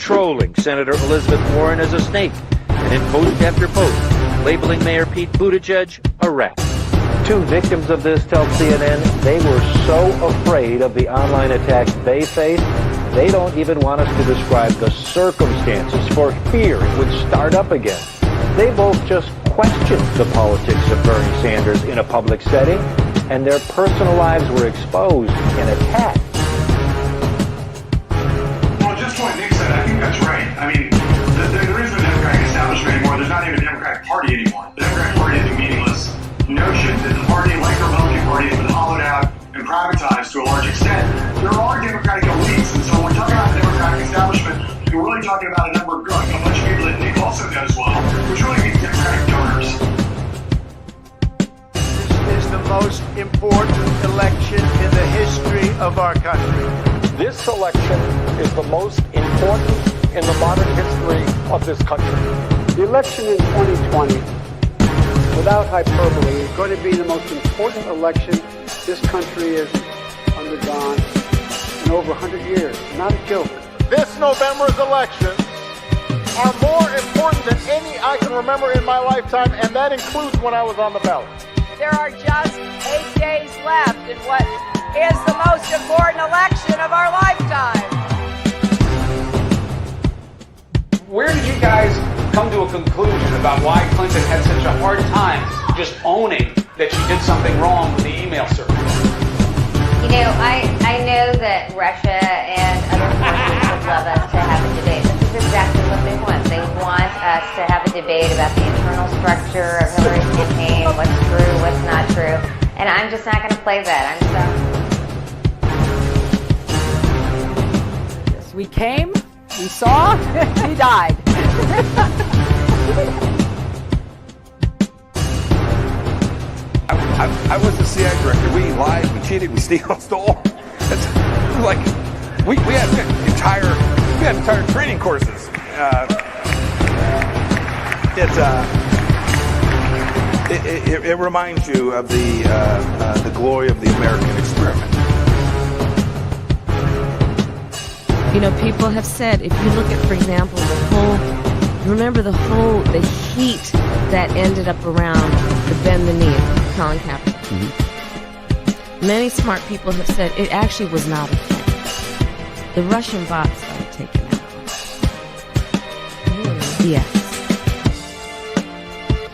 trolling Senator Elizabeth Warren as a snake, and in post after post, labeling Mayor Pete Buttigieg a rat. Two victims of this tell CNN they were so afraid of the online attacks they faced, they don't even want us to describe the circumstances for fear it would start up again. They both just questioned the politics of Bernie Sanders in a public setting, and their personal lives were exposed and attacked. Well, just what Nick said, I think that's right. I mean, there is no Democratic establishment anymore. There's not even a Democratic Party anymore. The Democratic Party is a meaningless notion that the party, like the Republican Party, has been hollowed out and privatized to a large extent. There are Democratic elites, and so when we're talking about the Democratic establishment, we're really talking about a bunch of people that Nick also knows well, which really means Democratic donors. This is the most important election in the history of our country. This election is the most important in the modern history of this country. The election in 2020, without hyperbole, is going to be the most important election this country has undergone in over 100 years. Not a joke. This November's elections are more important than any I can remember in my lifetime, and that includes when I was on the ballot. There are just 8 days left in what is the most important election of our lifetime. Where did you guys come to a conclusion about why Clinton had such a hard time just owning that she did something wrong with the email server? You know, I know that Russia and other forces would love us to have a debate. This is exactly what they want. They want us to have a debate about the internal structure of Hillary's campaign, what's true, what's not true. And I'm just not going to play that. I'm sorry. We came, we saw, we died. I was the CIA director. We lied, we cheated, we stole. It's like we had entire training courses. It reminds you of the glory of the American experiment. You know, people have said, if you look at, for example, the heat that ended up around the bend the knee of Colin Kaepernick. Mm-hmm. Many smart people have said it actually was not a thing. The Russian bots got taken out. Yes.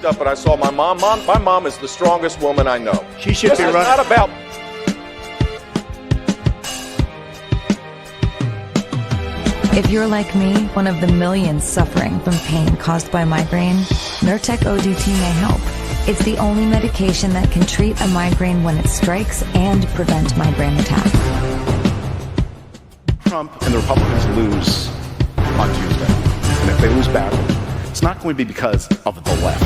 But I saw my mom. My mom is the strongest woman I know. She should be running. This is not about. If you're like me, one of the millions suffering from pain caused by migraine, Nurtec ODT may help. It's the only medication that can treat a migraine when it strikes and prevent migraine attacks. Trump and the Republicans lose on Tuesday, and if they lose badly, it's not going to be because of the left,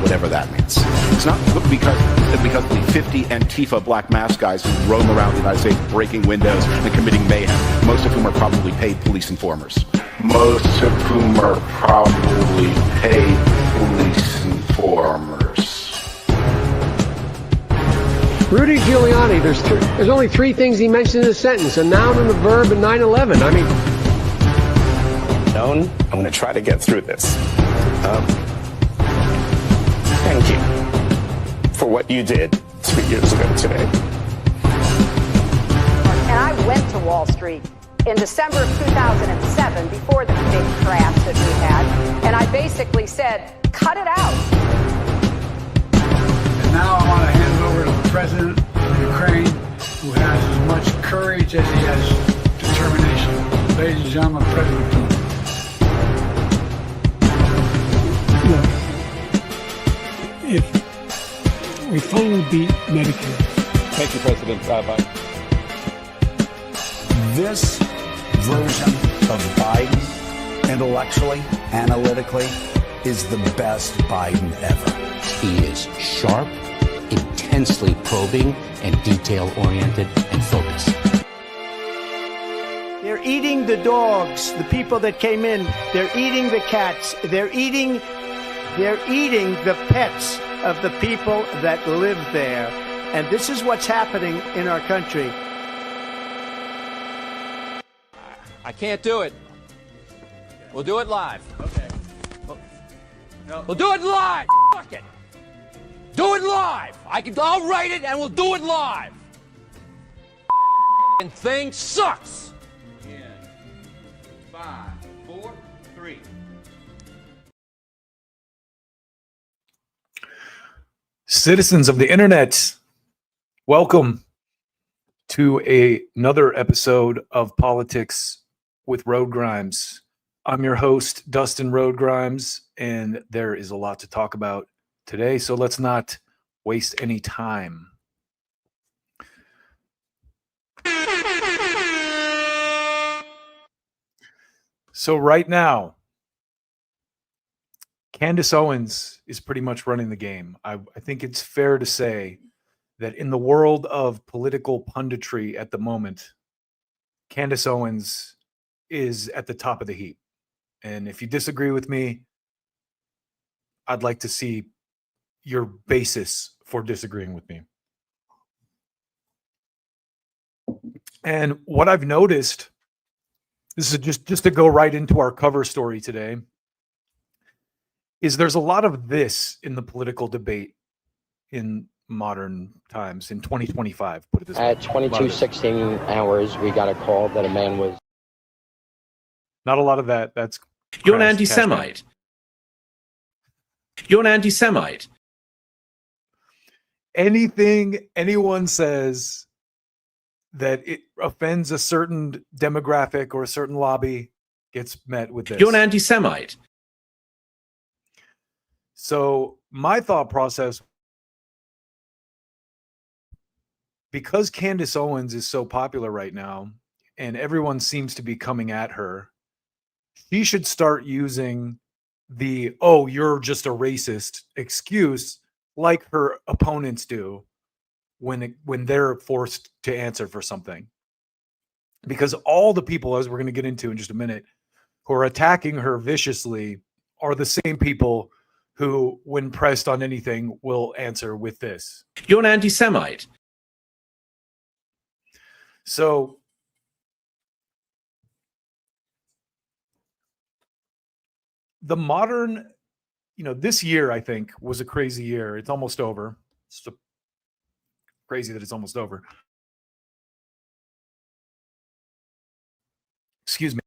whatever that means. It's not because of the 50 Antifa black mask guys who roam around the United States breaking windows and committing mayhem, most of whom are probably paid police informers. Most of whom are probably paid police informers. Rudy Giuliani, there's only three things he mentioned in a sentence: a noun and a verb and 9/11. I mean, I'm going to try to get through this. Thank you for what you did 3 years ago today. And I went to Wall Street in December of 2007, before the big crash that we had, and I basically said, cut it out. And now I want to hand it over to the president of Ukraine, who has as much courage as he has determination. Ladies and gentlemen, President Putin. if we finally beat Medicare. Thank you, President Biden. This version of Biden, intellectually, analytically, is the best Biden ever. He is sharp, intensely probing, and detail-oriented and focused. They're eating the dogs, the people that came in. They're eating the cats. They're eating the pets of the people that live there. And this is what's happening in our country. I can't do it. We'll do it live. Okay. We'll do it live. Fuck it. Do it live. I'll write it and we'll do it live. And thing sucks. In 5, 4, 3. Citizens of the internet, welcome to another episode of Politics with Road Grimes. I'm your host, Dustin Road Grimes, and there is a lot to talk about today, so let's not waste any time. So right now, Candace Owens is pretty much running the game. I think it's fair to say that in the world of political punditry at the moment, Candace Owens is at the top of the heap. And if you disagree with me, I'd like to see your basis for disagreeing with me. And what I've noticed, this is just to go right into our cover story today, is there's a lot of this in the political debate in modern times, in 2025, put it this way. At 22:16 hours, we got a call that a man was... Not a lot of that. That's... You're an anti-Semite. You're an anti-Semite. Anything anyone says that it offends a certain demographic or a certain lobby gets met with this. You're an anti-Semite. So my thought process, because Candace Owens is so popular right now and everyone seems to be coming at her, she should start using the, oh, you're just a racist excuse like her opponents do when they're forced to answer for something. Because all the people, as we're going to get into in just a minute, who are attacking her viciously are the same people who, when pressed on anything, will answer with this. You're an anti-Semite. So the modern, this year, I think, was a crazy year. It's almost over. It's crazy that it's almost over. Excuse me.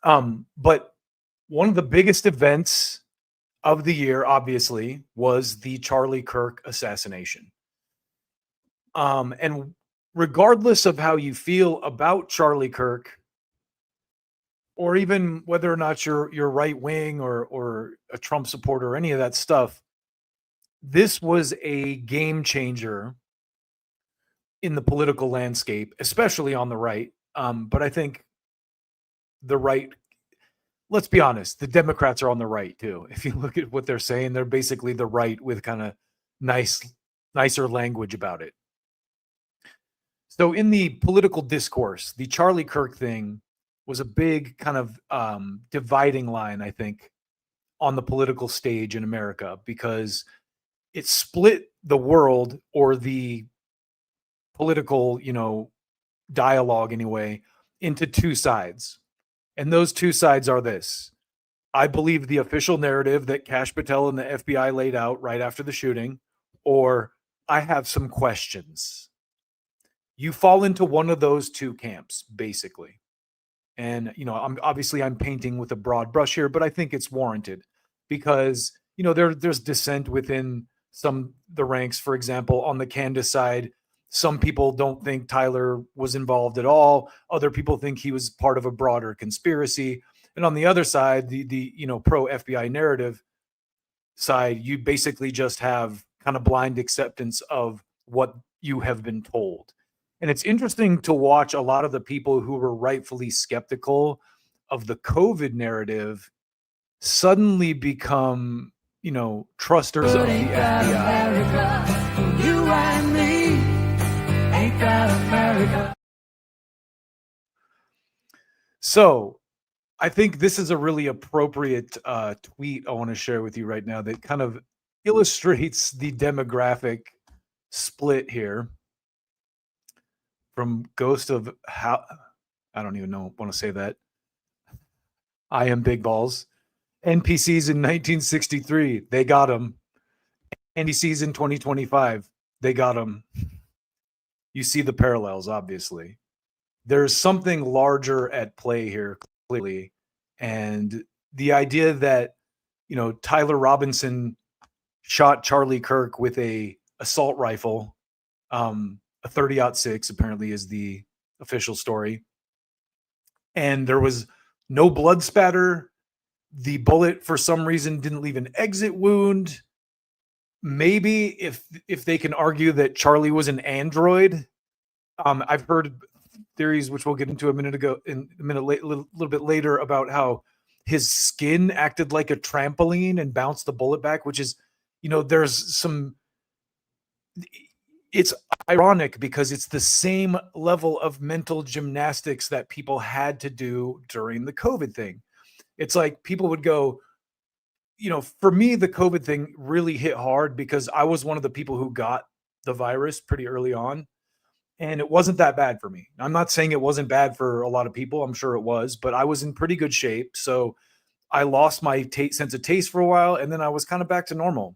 But one of the biggest events of the year, obviously, was the Charlie Kirk assassination. And regardless of how you feel about Charlie Kirk, or even whether or not you're right wing or a Trump supporter or any of that stuff, this was a game changer in the political landscape, especially on the right. But I think the right, let's be honest, the Democrats are on the right too. If you look at what they're saying, they're basically the right with kind of nicer language about it. So in the political discourse, the Charlie Kirk thing was a big kind of dividing line, I think, on the political stage in America, because it split the world, or the political, dialogue anyway, into two sides. And those two sides are this. I believe the official narrative that Kash Patel and the FBI laid out right after the shooting, or I have some questions. You fall into one of those two camps, basically. And, I'm painting with a broad brush here, but I think it's warranted because, there's dissent within the ranks. For example, on the Candace side, some people don't think Tyler was involved at all. Other people think he was part of a broader conspiracy. And on the other side, the pro FBI narrative side, you basically just have kind of blind acceptance of what you have been told. And it's interesting to watch a lot of the people who were rightfully skeptical of the COVID narrative suddenly become, trusters of the FBI. America, you and me, ain't that America? So I think this is a really appropriate tweet I want to share with you right now that kind of illustrates the demographic split here. From Ghost of How, I don't even want to say that. I am big balls. NPCs in 1963, they got them. NPCs in 2025, they got them. You see the parallels, obviously. There's something larger at play here, clearly. And the idea that, Tyler Robinson shot Charlie Kirk with a assault rifle, a 30-06 apparently is the official story. And there was no blood spatter. The bullet, for some reason, didn't leave an exit wound. Maybe if they can argue that Charlie was an android. I've heard theories, which we'll get into a little bit later, about how his skin acted like a trampoline and bounced the bullet back, which is, there's some. It's ironic because it's the same level of mental gymnastics that people had to do during the COVID thing. It's like people would go, for me, the COVID thing really hit hard because I was one of the people who got the virus pretty early on. And it wasn't that bad for me. I'm not saying it wasn't bad for a lot of people. I'm sure it was, but I was in pretty good shape. So I lost my sense of taste for a while, and then I was kind of back to normal.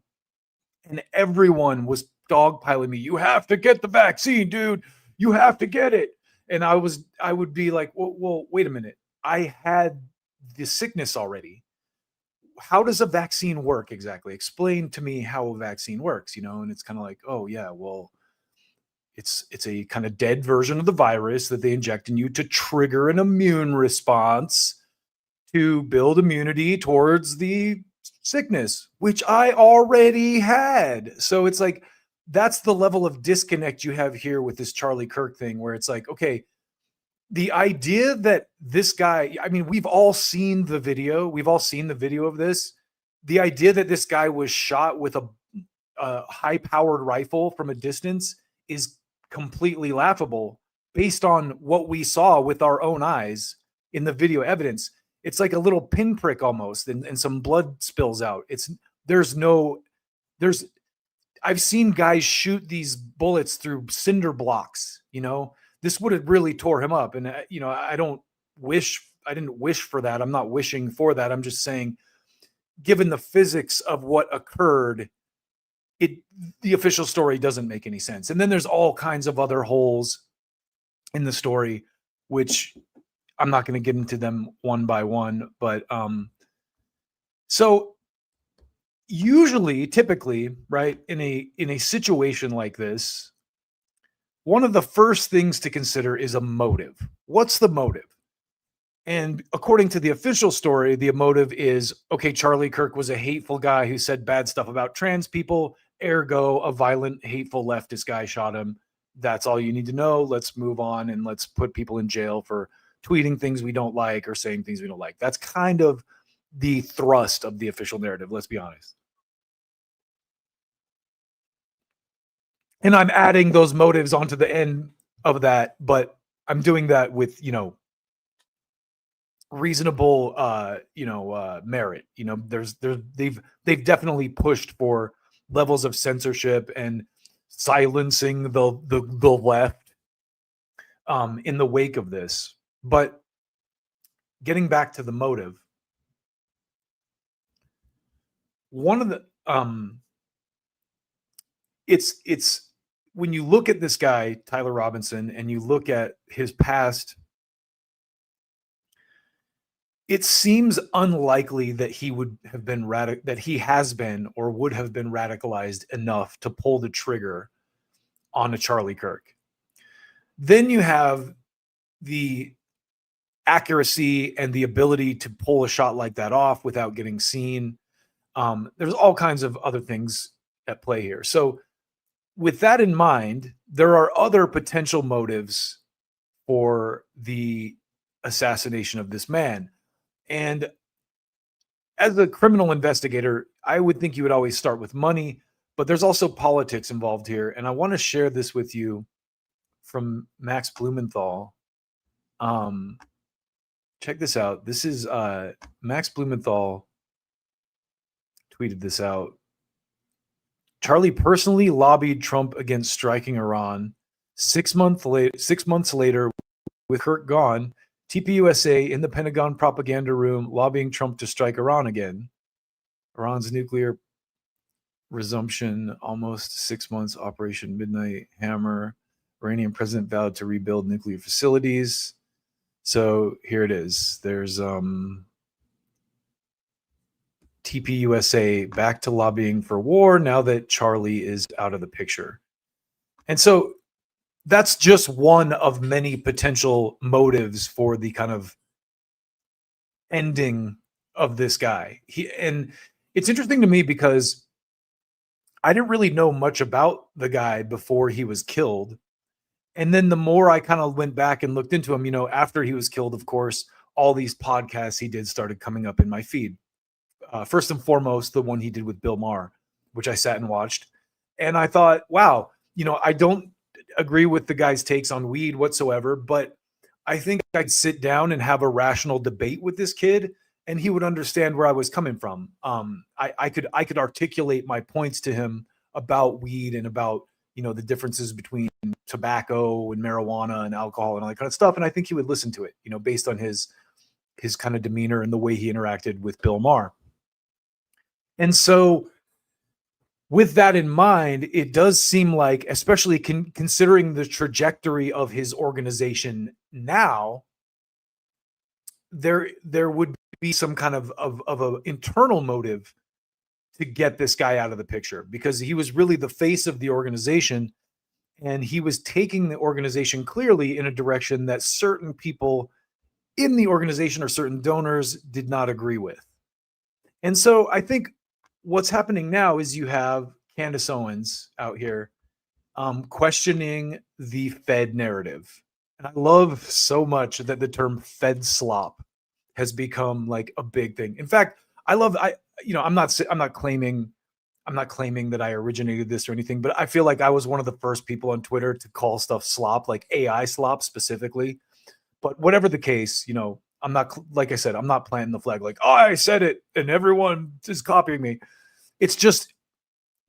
And everyone was dogpiling me. You have to get the vaccine, dude. You have to get it. And I would be like, well, wait a minute. I had the sickness already. How does a vaccine work exactly? Explain to me how a vaccine works, And it's kind of like, oh yeah, well, it's a kind of dead version of the virus that they inject in you to trigger an immune response to build immunity towards the sickness, which I already had. So it's like, that's the level of disconnect you have here with this Charlie Kirk thing, where it's like, okay, the idea that this guy, we've all seen the video. We've all seen the video of this. The idea that this guy was shot with a high-powered rifle from a distance is completely laughable based on what we saw with our own eyes in the video evidence. It's like a little pinprick almost, and some blood spills out. I've seen guys shoot these bullets through cinder blocks, This would have really tore him up. And, I didn't wish for that. I'm not wishing for that. I'm just saying, given the physics of what occurred, the official story doesn't make any sense. And then there's all kinds of other holes in the story, which I'm not going to get into them one by one. But so usually, typically, right, in a situation like this, one of the first things to consider is a motive. What's the motive? And according to the official story, the motive is, okay, Charlie Kirk was a hateful guy who said bad stuff about trans people. Ergo, a violent, hateful leftist guy shot him. That's all you need to know. Let's move on and let's put people in jail for tweeting things we don't like or saying things we don't like. That's kind of the thrust of the official narrative, let's be honest. And I'm adding those motives onto the end of that, but I'm doing that with, reasonable, merit. They've definitely pushed for levels of censorship and silencing the left in the wake of this. But getting back to the motive, one of the it's when you look at this guy Tyler Robinson and you look at his past, it seems unlikely that he would have been that he has been or would have been radicalized enough to pull the trigger on a Charlie Kirk. Then you have the accuracy and the ability to pull a shot like that off without getting seen. There's all kinds of other things at play here. So with that in mind, there are other potential motives for the assassination of this man. And as a criminal investigator, I would think you would always start with money, but there's also politics involved here. And I want to share this with you from Max Blumenthal. Check this out. This is Max Blumenthal tweeted this out. Charlie personally lobbied Trump against striking Iran. 6 months later, with Kirk gone, TPUSA in the Pentagon propaganda room lobbying Trump to strike Iran again. Iran's nuclear resumption, almost 6 months, Operation Midnight Hammer. Iranian president vowed to rebuild nuclear facilities. So here it is. There's TPUSA back to lobbying for war now that Charlie is out of the picture. And so that's just one of many potential motives for the kind of ending of this guy. And it's interesting to me because I didn't really know much about the guy before he was killed. And then the more I kind of went back and looked into him, you know, after he was killed, of course, all these podcasts he did started coming up in my feed. First and foremost, the one he did with Bill Maher, which I sat and watched. And I thought, wow, you know, I don't agree with the guy's takes on weed whatsoever, but I think I'd sit down and have a rational debate with this kid and he would understand where I was coming from. I could articulate my points to him about weed and about, you know, the differences between tobacco and marijuana and alcohol and all that kind of stuff. And I think he would listen to it, you know, based on his kind of demeanor and the way he interacted with Bill Maher. And so with that in mind, it does seem like, especially considering the trajectory of his organization now, there would be some kind of an internal motive to get this guy out of the picture, because he was really the face of the organization and he was taking the organization clearly in a direction that certain people in the organization or certain donors did not agree with. And so I think what's happening now is you have Candace Owens out here questioning the Fed narrative. And I love so much that the term Fed slop has become like a big thing. In fact, I'm not claiming that I originated this or anything, but I feel like I was one of the first people on Twitter to call stuff slop, like AI slop specifically. But whatever the case, you know, I'm not, like I said, I'm not planting the flag like, oh, I said it and everyone is copying me. It's just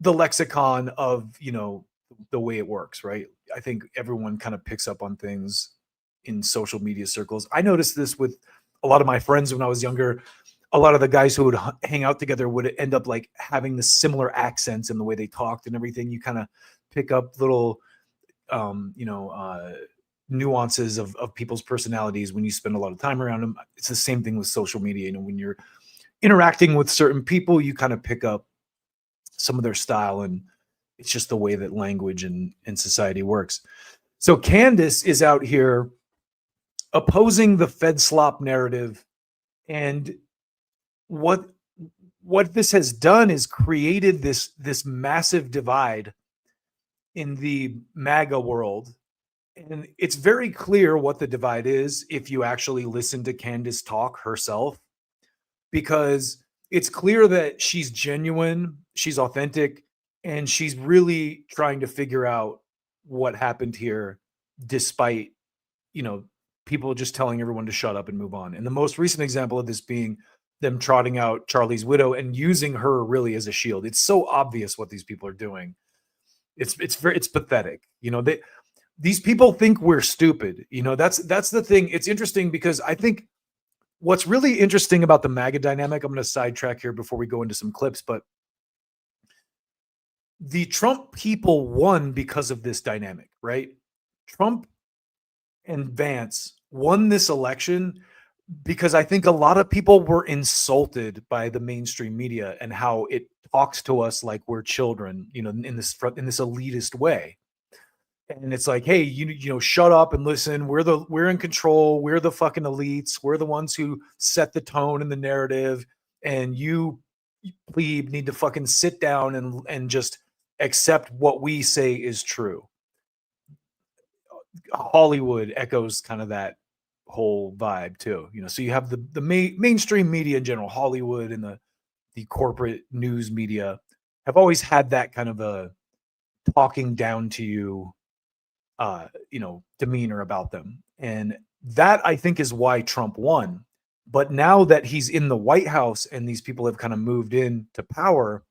the lexicon of, you know, the way it works, right? I think everyone kind of picks up on things in social media circles. I noticed this with a lot of my friends when I was younger. A lot of the guys who would hang out together would end up like having the similar accents in the way they talked and everything. You kind of pick up little, nuances of people's personalities when you spend a lot of time around them. It's the same thing with social media. You know, when you're interacting with certain people, you kind of pick up some of their style, and it's just the way that language and society works. So Candace is out here opposing the Fed slop narrative, and what this has done is created this massive divide in the MAGA world. And it's very clear what the divide is if you actually listen to Candace talk herself, because it's clear that she's genuine, she's authentic, and she's really trying to figure out what happened here, despite, you know, people just telling everyone to shut up and move on. And the most recent example of this being them trotting out Charlie's widow and using her really as a shield. It's so obvious what these people are doing. It's pathetic. You know, these people think we're stupid. You know, that's the thing. It's interesting because I think what's really interesting about the MAGA dynamic, I'm going to sidetrack here before we go into some clips, but the Trump people won because of this dynamic, right? Trump and Vance won this election because I think a lot of people were insulted by the mainstream media and how it talks to us like we're children, you know, in this elitist way. And it's like, hey, you know, shut up and listen. We're in control. We're the fucking elites. We're the ones who set the tone and the narrative. And you plebe need to fucking sit down and just accept what we say is true. Hollywood echoes kind of that whole vibe too. You know, so you have the mainstream media in general, Hollywood and the corporate news media have always had that kind of a talking down to you, demeanor about them. And that, I think, is why Trump won. But now that he's in the White House and these people have kind of moved into power,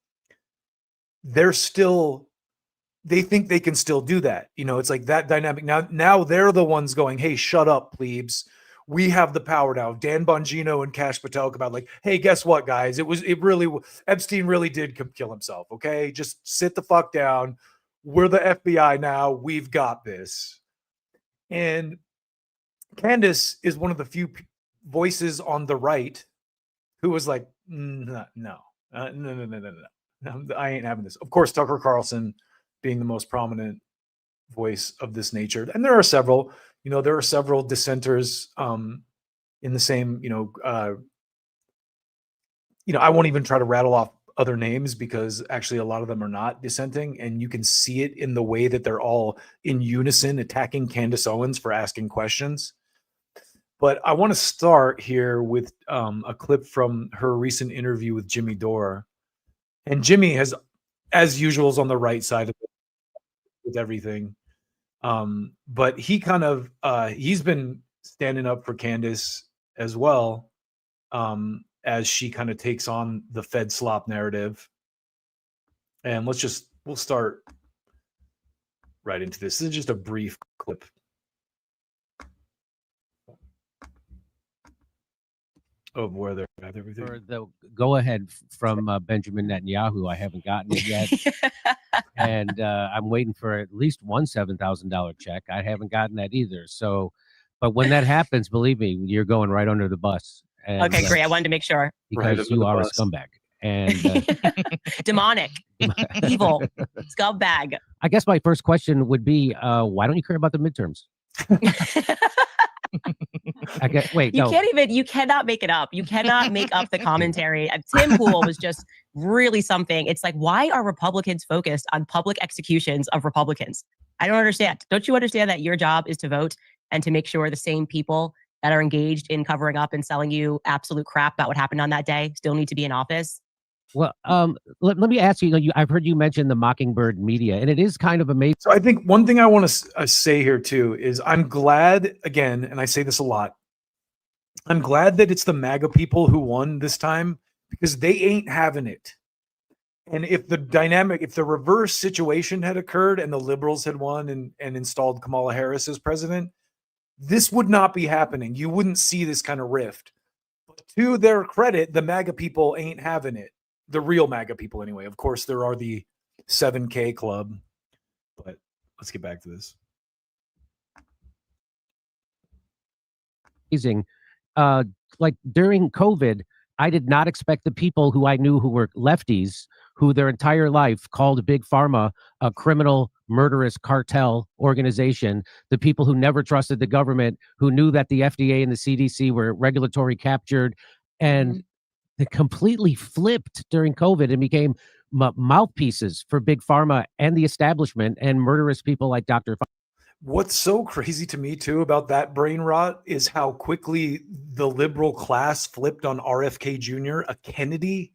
they think they can still do that. You know, it's like that dynamic. Now they're the ones going, hey, shut up, plebes. we have the power now. Dan Bongino and Kash Patel come out like, hey, guess what, guys? Epstein really did kill himself. Okay, just sit the fuck down. We're the FBI now. We've got this. And Candace is one of the few voices on the right who was like, no, I ain't having this. Of course, Tucker Carlson being the most prominent voice of this nature. And there are several, dissenters in the same, I won't even try to rattle off other names because actually a lot of them are not dissenting, and you can see it in the way that they're all in unison attacking Candace Owens for asking questions. But I want to start here with a clip from her recent interview with Jimmy Dore. And Jimmy has, as usual, is on the right side of it with everything. But he kind of, he's been standing up for Candace as well, as she kind of takes on the Fed slop narrative. And we'll start right into this. This is just a brief clip. Of where they're at, everything. For the go ahead from Benjamin Netanyahu, I haven't gotten it yet. And I'm waiting for at least one $7,000 check. I haven't gotten that either. So, but when that happens, believe me, you're going right under the bus. And, okay, great. I wanted to make sure. Because you are a scumbag. And demonic, evil, scumbag. I guess my first question would be, why don't you care about the midterms? You cannot make it up. You cannot make up the commentary. Tim Pool was just really something. It's like, why are Republicans focused on public executions of Republicans? I don't understand. Don't you understand that your job is to vote and to make sure the same people that are engaged in covering up and selling you absolute crap about what happened on that day still need to be in office? Well, let me ask you, I've heard you mention the Mockingbird media, and it is kind of amazing. So I think one thing I want to say here too is I'm glad, again, and I say this a lot, I'm glad that it's the MAGA people who won this time, because they ain't having it. And if the reverse situation had occurred and the liberals had won and installed Kamala Harris as president, this would not be happening. You wouldn't see this kind of rift. But to their credit, the MAGA people ain't having it. The real MAGA people, anyway. Of course, there are the 7K club, but let's get back to this. Amazing. Like during COVID, I did not expect the people who I knew who were lefties, who their entire life called Big Pharma a criminal, murderous cartel organization, the people who never trusted the government, who knew that the FDA and the CDC were regulatory captured, and they completely flipped during COVID and became mouthpieces for Big Pharma and the establishment and murderous people like Dr. What's so crazy to me too about that brain rot is how quickly the liberal class flipped on RFK Jr., a Kennedy,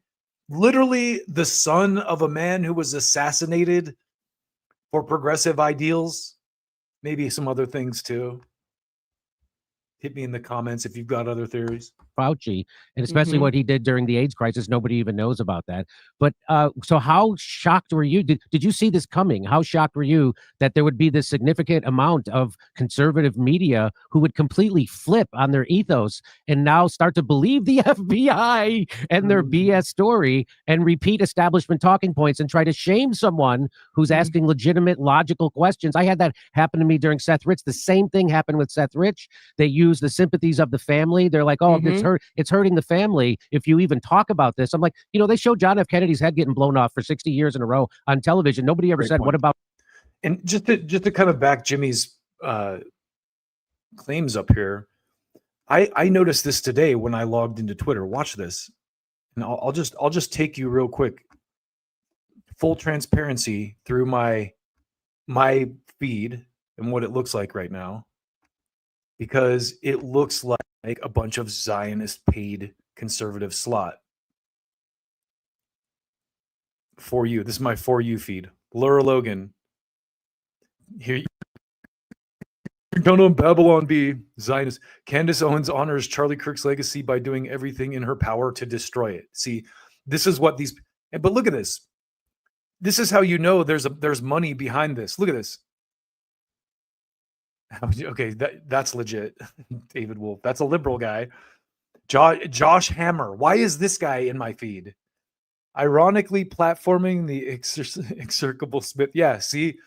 literally the son of a man who was assassinated for progressive ideals, maybe some other things too. Hit me in the comments if you've got other theories. Fauci, and especially what he did during the AIDS crisis. Nobody even knows about that. But so how shocked were you? Did you see this coming? How shocked were you that there would be this significant amount of conservative media who would completely flip on their ethos and now start to believe the FBI and their BS story and repeat establishment talking points and try to shame someone who's asking legitimate, logical questions? I had that happen to me during Seth Rich. The same thing happened with Seth Rich. They use the sympathies of the family. They're like, oh, it's hurting the family if you even talk about this. I'm like, they showed John F. Kennedy's head getting blown off for 60 years in a row on television. Nobody ever said, what about? And just to kind of back Jimmy's claims up here, I noticed this today when I logged into Twitter. Watch this, and I'll just take you real quick. Full transparency through my feed and what it looks like right now, because it looks like a bunch of Zionist paid conservative slot. For you, this is my For You feed. Laura Logan, here you're gonna Babylon be Zionist. Candace Owens honors Charlie Kirk's legacy by doing everything in her power to destroy it. See, this is what these. But look at this. This is how you know there's money behind this. Look at this. Okay, that's legit. David Wolf. That's a liberal guy. Josh Hammer. Why is this guy in my feed? Ironically platforming the execrable Smith. Yeah, see,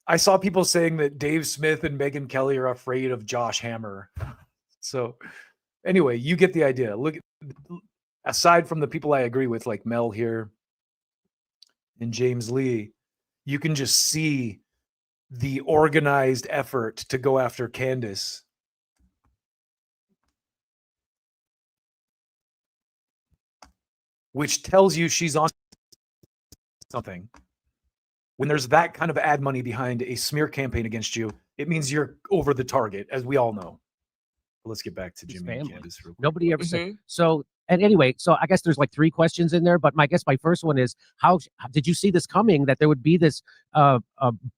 I saw people saying that Dave Smith and Megyn Kelly are afraid of Josh Hammer. So anyway, you get the idea. Look, aside from the people I agree with, like Mel here and James Lee, you can just see the organized effort to go after Candace. Which tells you she's on something. When there's that kind of ad money behind a smear campaign against you, it means you're over the target, as we all know. But let's get back to Jimmy and Candace real quick. Nobody ever said so. And anyway, so I guess there's like 3 questions in there, but my first one is how did you see this coming, that there would be this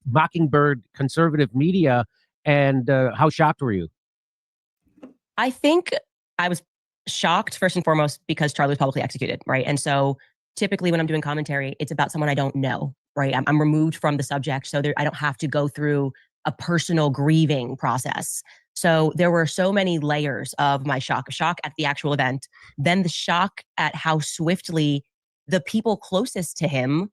mockingbird conservative media, and how shocked were you? I think I was shocked first and foremost because Charlie was publicly executed, right? And so typically when I'm doing commentary, it's about someone I don't know, right? I'm removed from the subject, so I don't have to go through a personal grieving process. So there were so many layers of my shock at the actual event, then the shock at how swiftly the people closest to him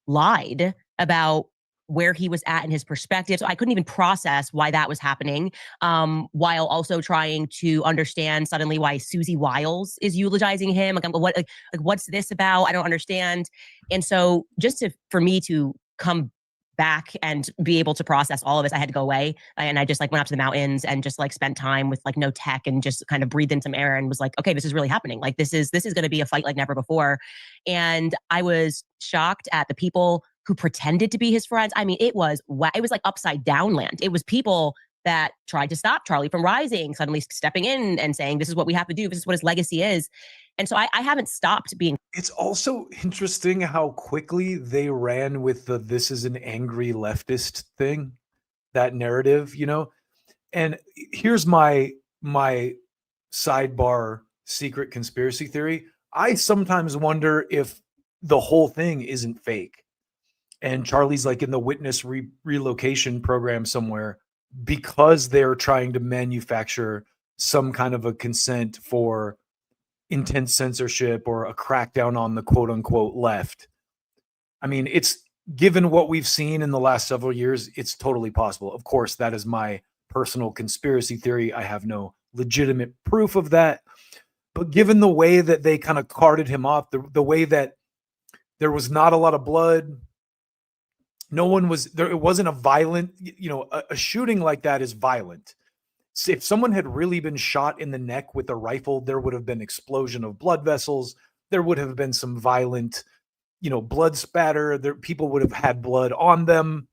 lied about where he was at in his perspective. So I couldn't even process why that was happening, while also trying to understand suddenly why Susie Wiles is eulogizing him. Like, what's this about? I don't understand. And so just for me to come back and be able to process all of this, I had to go away. And I just went up to the mountains and just spent time with no tech and just kind of breathed in some air and was like, okay, this is really happening. This is going to be a fight like never before. And I was shocked at the people who pretended to be his friends. I mean, it was like upside down land. It was people that tried to stop Charlie from rising, suddenly stepping in and saying, this is what we have to do. This is what his legacy is. And so I haven't stopped being. It's also interesting how quickly they ran with the "this is an angry leftist" thing, that narrative, And here's my sidebar secret conspiracy theory. I sometimes wonder if the whole thing isn't fake, and Charlie's in the witness relocation program somewhere because they're trying to manufacture some kind of a consent for intense censorship or a crackdown on the quote unquote left. I mean, it's given what we've seen in the last several years, it's totally possible. Of course, that is my personal conspiracy theory. I have no legitimate proof of that. But given the way that they kind of carted him off, the way that there was not a lot of blood, no one was there. It wasn't a violent, a shooting like that is violent. If someone had really been shot in the neck with a rifle, there would have been explosion of blood vessels. There would have been some violent, blood spatter. People would have had blood on them.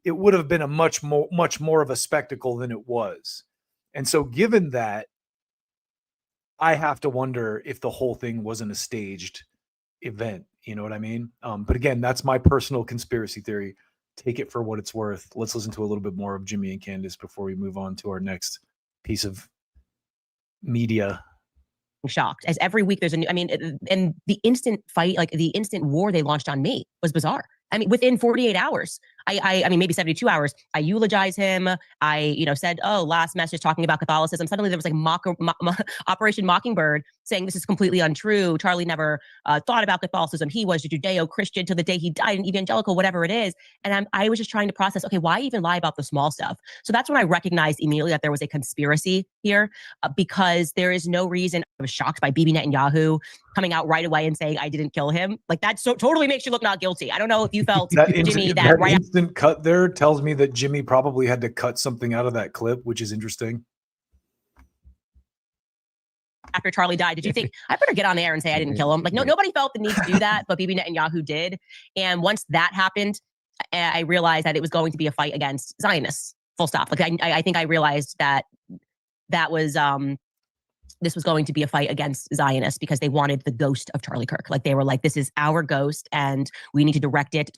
It would have been a much more of a spectacle than it was. And so given that, I have to wonder if the whole thing wasn't a staged event. You know what I mean? But again, that's my personal conspiracy theory. Take it for what it's worth. Let's listen to a little bit more of Jimmy and Candace before we move on to our next piece of media. Shocked as every week there's a new, and the instant fight, the instant war they launched on me was bizarre. I mean, within 48 hours, I mean, maybe 72 hours, I eulogize him. I, said, oh, last message talking about Catholicism. Suddenly there was Operation Mockingbird saying this is completely untrue. Charlie never thought about Catholicism. He was a Judeo-Christian till the day he died, an evangelical, whatever it is. And I was just trying to process, okay, why even lie about the small stuff? So that's when I recognized immediately that there was a conspiracy here, because there is no reason. I was shocked by Bibi Netanyahu coming out right away and saying I didn't kill him. That totally makes you look not guilty. I don't know if you felt Jimmy that right instant cut there tells me that Jimmy probably had to cut something out of that clip, which is interesting. After Charlie died, did you think I better get on air and say I didn't kill him? Nobody felt the need to do that, but Bibi Netanyahu did. And once that happened, I realized that it was going to be a fight against Zionists. Full stop. I think I realized that was this was going to be a fight against Zionists because they wanted the ghost of Charlie Kirk. They were like, this is our ghost and we need to direct it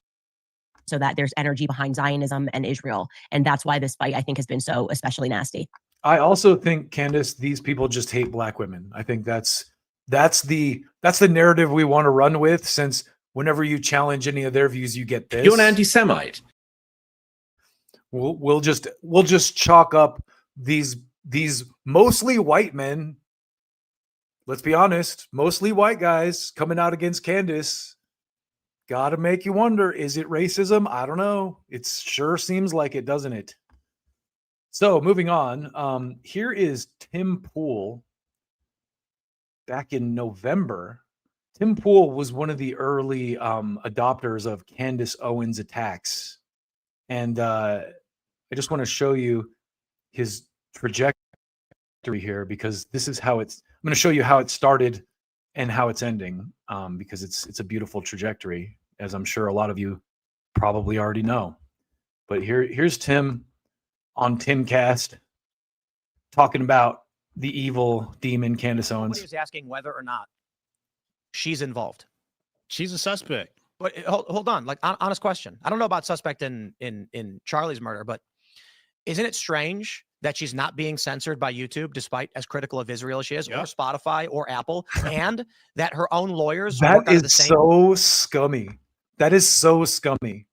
so that there's energy behind Zionism and Israel. And that's why this fight, I think, has been so especially nasty. I also think, Candace, these people just hate black women. I think that's the narrative we want to run with, since whenever you challenge any of their views, you get this. You're an anti-Semite. We'll just chalk up these mostly white men. Let's be honest, mostly white guys coming out against Candace. Got to make you wonder, is it racism? I don't know. It sure seems like it, doesn't it? So moving on, here is Tim Pool. Back in November, Tim Pool was one of the early adopters of Candace Owens attacks. And I just want to show you his trajectory here, because this is how I'm going to show you how it started and how it's ending, because it's a beautiful trajectory, as I'm sure a lot of you probably already know. But here's Tim on Timcast talking about the evil demon Candace Owens. Somebody was asking whether or not she's involved. She's a suspect. But hold on, like honest question. I don't know about suspect in Charlie's murder, but isn't it strange that she's not being censored by YouTube, despite as critical of Israel as she is, or Spotify or Apple, and that her own lawyers that is so scummy. That is so scummy.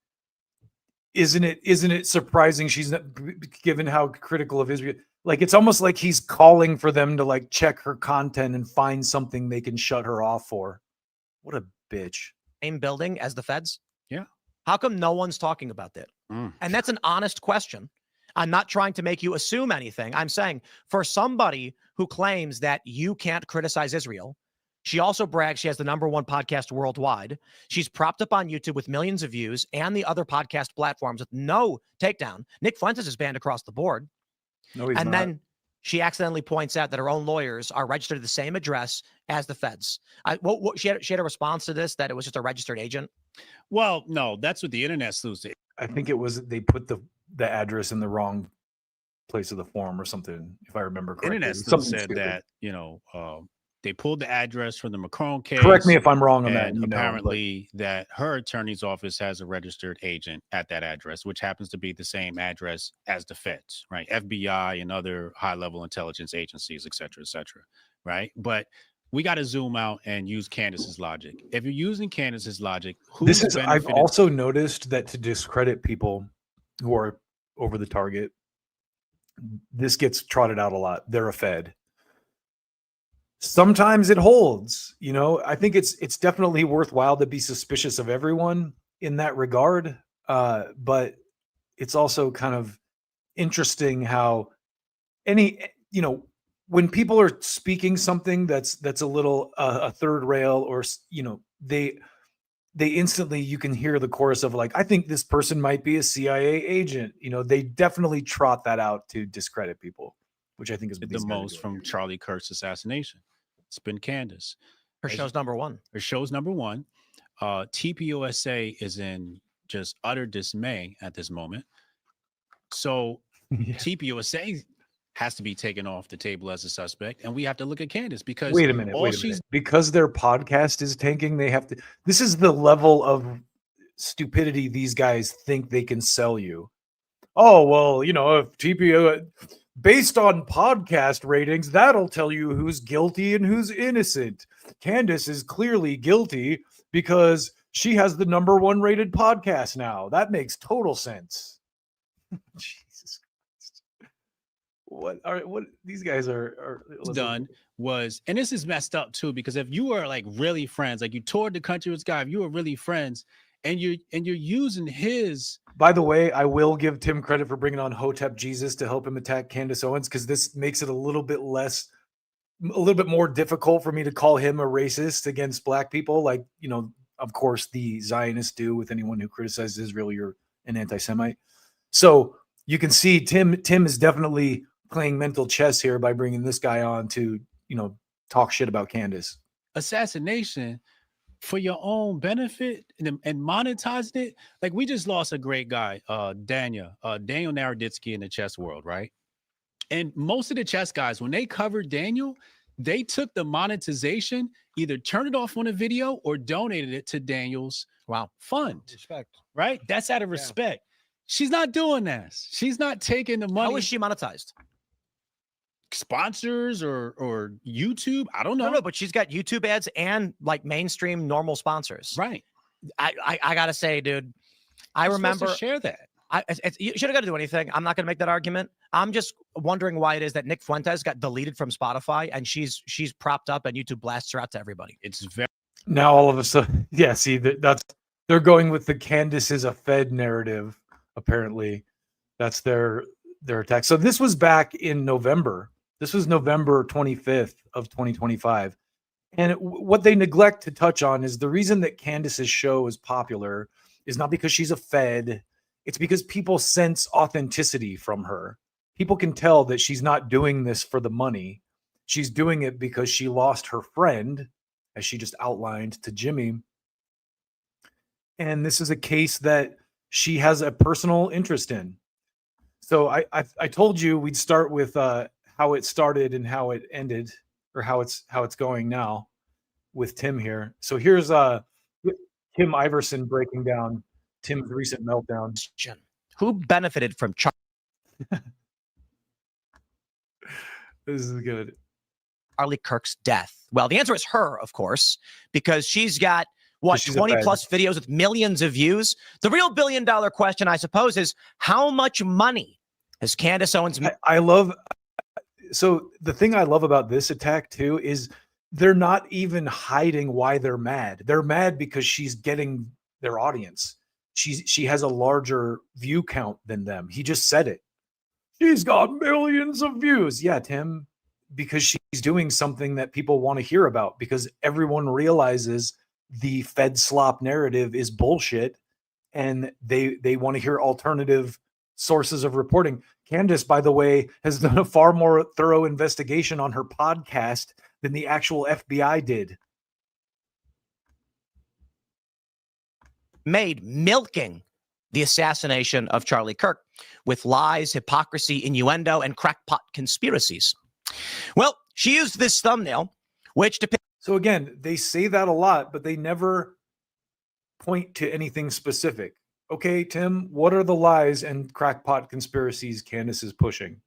Isn't it surprising she's not, given how critical of Israel? Like, it's almost like he's calling for them to like check her content and find something they can shut her off for. What a bitch. Same building as the feds? Yeah. How come no one's talking about that? And that's an honest question. I'm not trying to make you assume anything. I'm saying for somebody who claims that you can't criticize Israel, she also brags she has the #1 podcast worldwide. She's propped up on YouTube with millions of views and the other podcast platforms with no takedown. Nick Fuentes is banned across the board. No, he's and not. Then she accidentally points out that her own lawyers are registered at the same address as the feds. She had a response to this, that it was just a registered agent. Well, no, that's what the internet sleuths. I think it was they put the address in the wrong place of the form or something, if I remember correctly. Internet sleuths said that, they pulled the address from the Macron case. Correct me if I'm wrong on that. Apparently, that her attorney's office has a registered agent at that address, which happens to be the same address as the feds, right? FBI and other high-level intelligence agencies, et cetera, right? But we got to zoom out and use Candace's logic. If you're using Candace's logic, I've also noticed that to discredit people who are over the target, this gets trotted out a lot. They're a fed. Sometimes it holds, I think it's definitely worthwhile to be suspicious of everyone in that regard. But it's also kind of interesting how when people are speaking something that's a little a third rail, or they instantly, you can hear the chorus of like, I think this person might be a CIA agent. They definitely trot that out to discredit people, which I think is the most from Charlie Kirk's assassination. It's been Candace. Her show's #1. Her show's #1. TPUSA is in just utter dismay at this moment. So TPUSA has to be taken off the table as a suspect, and we have to look at Candace because wait a minute. Because their podcast is tanking, they have to. This is the level of stupidity these guys think they can sell you. Oh well, if TPU based on podcast ratings, that'll tell you who's guilty and who's innocent. Candace is clearly guilty because she has the #1 rated podcast now. That makes total sense. Jesus Christ. What these guys are done was, and this is messed up too, because if you are like really friends, like you toured the country with this guy, if you were really friends and you're using his. By the way, I will give Tim credit for bringing on Hotep Jesus to help him attack Candace Owens, because this makes it a little bit more difficult for me to call him a racist against black people. Like, of course, the Zionists do with anyone who criticizes Israel, you're an anti-Semite. So you can see Tim is definitely playing mental chess here by bringing this guy on to, talk shit about Candace. Assassination for your own benefit and monetizing it. Like, we just lost a great guy, Daniel Naroditsky in the chess world, right? And most of the chess guys, when they covered Daniel, they took the monetization, either turned it off on a video or donated it to Daniel's fund. Respect. Right? That's out of respect. She's not doing that. She's not taking the money. How is she monetized? Sponsors or YouTube? I don't know. No, but she's got YouTube ads and like mainstream normal sponsors. Right. I gotta say, dude, I remember to share that. You shouldn't got to do anything. I'm not going to make that argument. I'm just wondering why it is that Nick Fuentes got deleted from Spotify and she's propped up and YouTube blasts her out to everybody. It's very Now all of a sudden, yeah. See they're going with the Candace is a Fed narrative. Apparently, that's their attack. So this was back in November. This was November 25th of 2025. And what they neglect to touch on is the reason that Candace's show is popular is not because she's a Fed. It's because people sense authenticity from her. People can tell that she's not doing this for the money. She's doing it because she lost her friend, as she just outlined to Jimmy. And this is a case that she has a personal interest in. So I told you we'd start with how it started and how it ended, or how it's going now with Tim here. So here's Tim Iverson breaking down Tim's recent meltdown. Who benefited from This is good. Charlie Kirk's death? Well, the answer is her, of course, because she's got, what, 20 plus videos with millions of views. The real $1 billion question, I suppose, is how much money has Candace Owens made? So the thing I love about this attack too is they're not even hiding why they're mad. They're mad because she's getting their audience. She has a larger view count than them. He just said it. She's got millions of views. Yeah, Tim, because she's doing something that people want to hear about, because everyone realizes the Fed slop narrative is bullshit and they want to hear alternative sources of reporting. Candace, by the way, has done a far more thorough investigation on her podcast than the actual FBI did. Made milking the assassination of Charlie Kirk with lies, hypocrisy, innuendo, and crackpot conspiracies. Well, she used this thumbnail, which depicts. So again, they say that a lot, but they never point to anything specific. Okay, Tim, what are the lies and crackpot conspiracies Candace is pushing?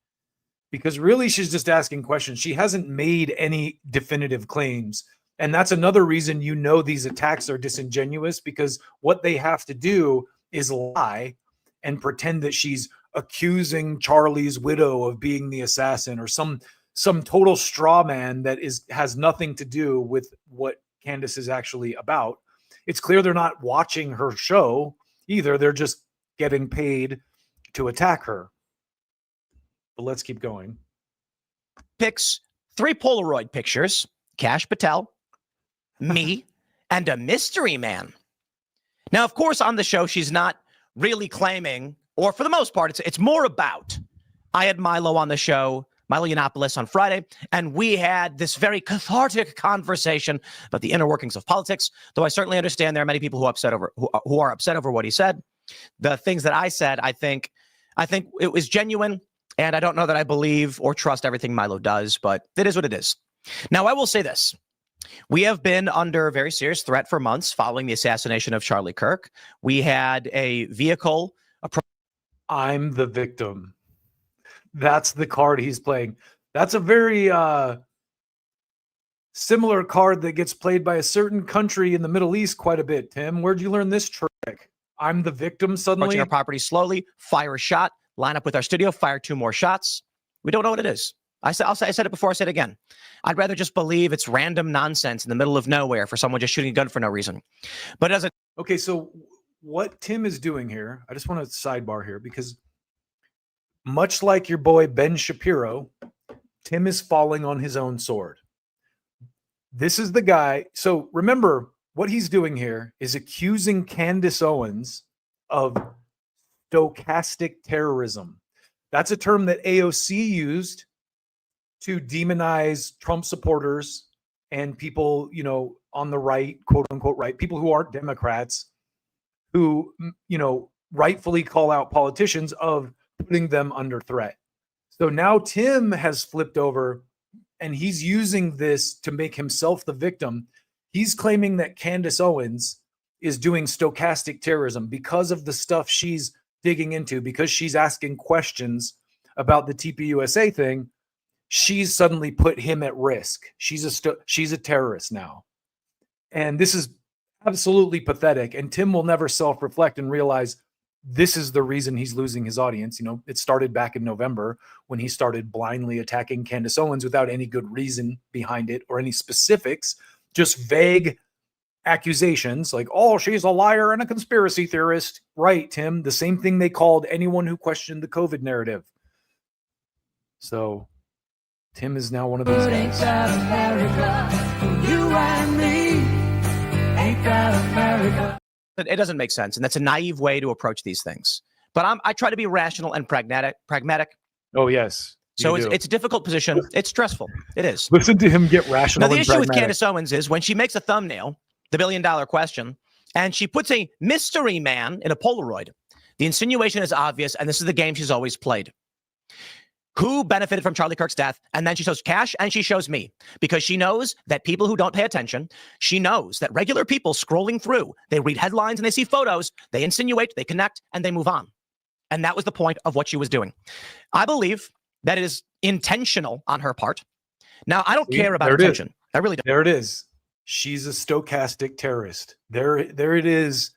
Because really, she's just asking questions. She hasn't made any definitive claims. And that's another reason these attacks are disingenuous, because what they have to do is lie and pretend that she's accusing Charlie's widow of being the assassin, or some total straw man that has nothing to do with what Candace is actually about. It's clear they're not watching her show either. They're just getting paid to attack her. But let's keep going. Picks 3 Polaroid pictures, Kash Patel, me, and a mystery man. Now, of course, on the show, she's not really claiming, or for the most part, it's more about. I had Milo on the show, Milo Yiannopoulos, on Friday, and we had this very cathartic conversation about the inner workings of politics, though I certainly understand there are many people who are upset over what he said. The things that I said, I think it was genuine, and I don't know that I believe or trust everything Milo does, but it is what it is. Now, I will say this. We have been under very serious threat for months following the assassination of Charlie Kirk. We had a vehicle. I'm the victim. That's the card he's playing. That's a very similar card that gets played by a certain country in the Middle East quite a bit, Tim. Where'd you learn this trick? I'm the victim suddenly? Approaching our property slowly, fire a shot, line up with our studio, fire 2 more shots. We don't know what it is. I said it before, I said it again. I'd rather just believe it's random nonsense in the middle of nowhere for someone just shooting a gun for no reason. But as a okay, so what Tim is doing here, I just want to sidebar here, because much like your boy Ben Shapiro, Tim is falling on his own sword. This is the guy. So remember, what he's doing here is accusing Candace Owens of stochastic terrorism. That's a term that AOC used to demonize Trump supporters and people, on the right, quote unquote, right, people who aren't Democrats, who, rightfully call out politicians of putting them under threat. So now Tim has flipped over and he's using this to make himself the victim. He's claiming that Candace Owens is doing stochastic terrorism because of the stuff she's digging into, because she's asking questions about the TPUSA thing. She's suddenly put him at risk. She's a terrorist now. And this is absolutely pathetic. And Tim will never self-reflect and realize this is the reason he's losing his audience. You know, it started back in November when he started blindly attacking Candace Owens without any good reason behind it or any specifics, just vague accusations like, oh, she's a liar and a conspiracy theorist. Right, Tim? The same thing they called anyone who questioned the COVID narrative. So Tim is now one of those guys. You and me, ain't that America? It doesn't make sense, and that's a naive way to approach these things. But I try to be rational and pragmatic. Oh, yes. So it's a difficult position. It's stressful. It is. Listen to him get rational. Now, the and issue with pragmatic. Candace Owens is when she makes a thumbnail, the $1 billion question, and she puts a mystery man in a Polaroid, the insinuation is obvious, and this is the game she's always played. Who benefited from Charlie Kirk's death? And then she shows Cash and she shows me, because she knows that people who don't pay attention, she knows that regular people scrolling through, they read headlines and they see photos, they insinuate, they connect, and they move on. And that was the point of what she was doing. I believe that it is intentional on her part. Now, I don't care about intention. I really don't. There it is. She's a stochastic terrorist. There it is.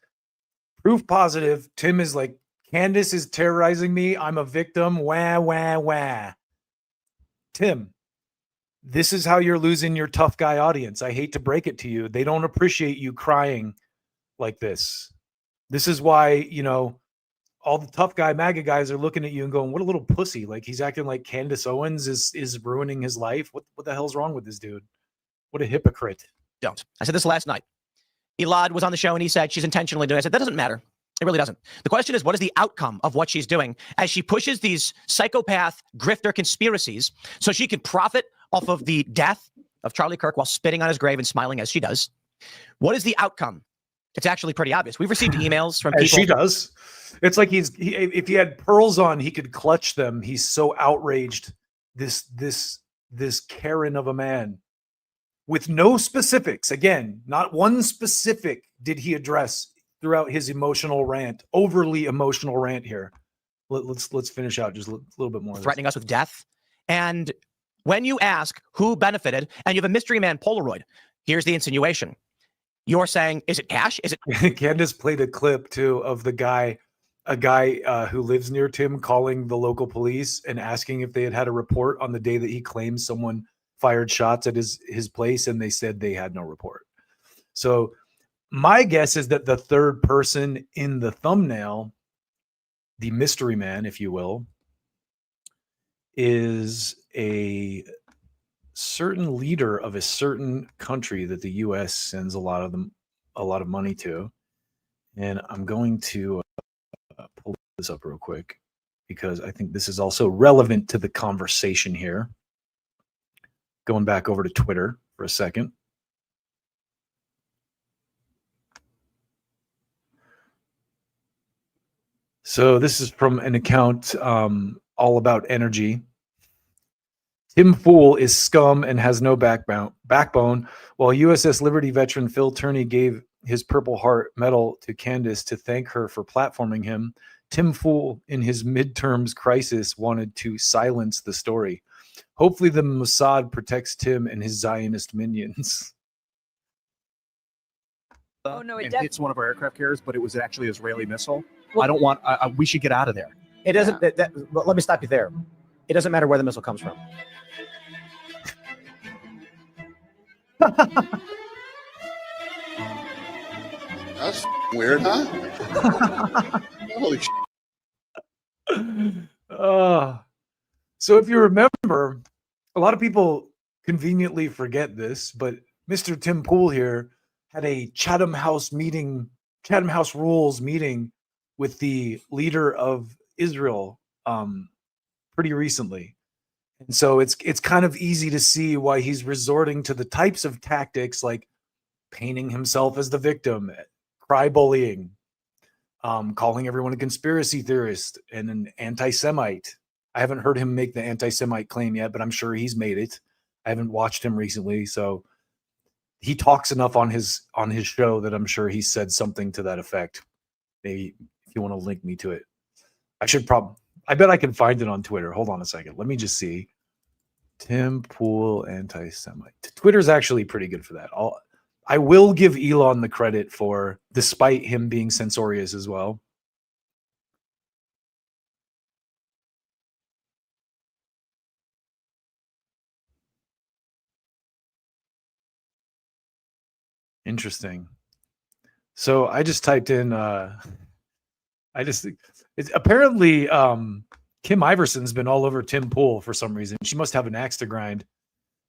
Proof positive. Tim is like, Candace is terrorizing me. I'm a victim. Wah, wah, wah. Tim, this is how you're losing your tough guy audience. I hate to break it to you. They don't appreciate you crying like this. This is why, you know, all the tough guy MAGA guys are looking at you and going, what a little pussy. Like, he's acting like Candace Owens is ruining his life. What the hell's wrong with this dude? What a hypocrite. Don't. I said this last night. Elad was on the show and he said she's intentionally doing it. I said, that doesn't matter. It really doesn't. The question is, what is the outcome of what she's doing as she pushes these psychopath grifter conspiracies so she can profit off of the death of Charlie Kirk while spitting on his grave and smiling as she does? What is the outcome? It's actually pretty obvious. We've received emails from people. As she does. It's like if he had pearls on, he could clutch them. He's so outraged. This Karen of a man with no specifics. Again, not one specific did he address throughout his emotional rant, overly emotional rant here. Let's finish out just a little bit more. Threatening us with death. And when you ask who benefited, and you have a mystery man Polaroid, here's the insinuation. You're saying, is it Cash? Is it? Candace played a clip too of a guy who lives near Tim calling the local police and asking if they had a report on the day that he claims someone fired shots at his place, and they said they had no report. So my guess is that the third person in the thumbnail, the mystery man, if you will, is a certain leader of a certain country that the U.S. sends a lot of money to. And I'm going to pull this up real quick because I think this is also relevant to the conversation here. Going back over to Twitter for a second. So this is from an account all about energy. Tim Fool is scum and has no backbone. While USS Liberty veteran Phil Turney gave his Purple Heart medal to Candace to thank her for platforming him, Tim Fool, in his midterms crisis, wanted to silence the story. Hopefully the Mossad protects Tim and his Zionist minions. Oh, no, it hits one of our aircraft carriers, but it was actually an Israeli missile. Well, I don't want. we should get out of there. It doesn't. Let me stop you there. It doesn't matter where the missile comes from. That's weird, huh? Holy shit. So if you remember, a lot of people conveniently forget this, but Mr. Tim Pool here had a Chatham House Rules meeting with the leader of Israel pretty recently. And so it's kind of easy to see why he's resorting to the types of tactics like painting himself as the victim, cry bullying, calling everyone a conspiracy theorist and an anti-Semite. I haven't heard him make the anti-Semite claim yet, but I'm sure he's made it. I haven't watched him recently, so he talks enough on his show that I'm sure he said something to that effect. Maybe if you want to link me to it. I bet I can find it on Twitter. Hold on a second. Let me just see. Tim Pool anti-Semite. Twitter's actually pretty good for that. I will give Elon the credit for, despite him being censorious as well, Interesting. So I just typed in it's apparently Kim Iverson's been all over Tim Pool for some reason. She must have an axe to grind.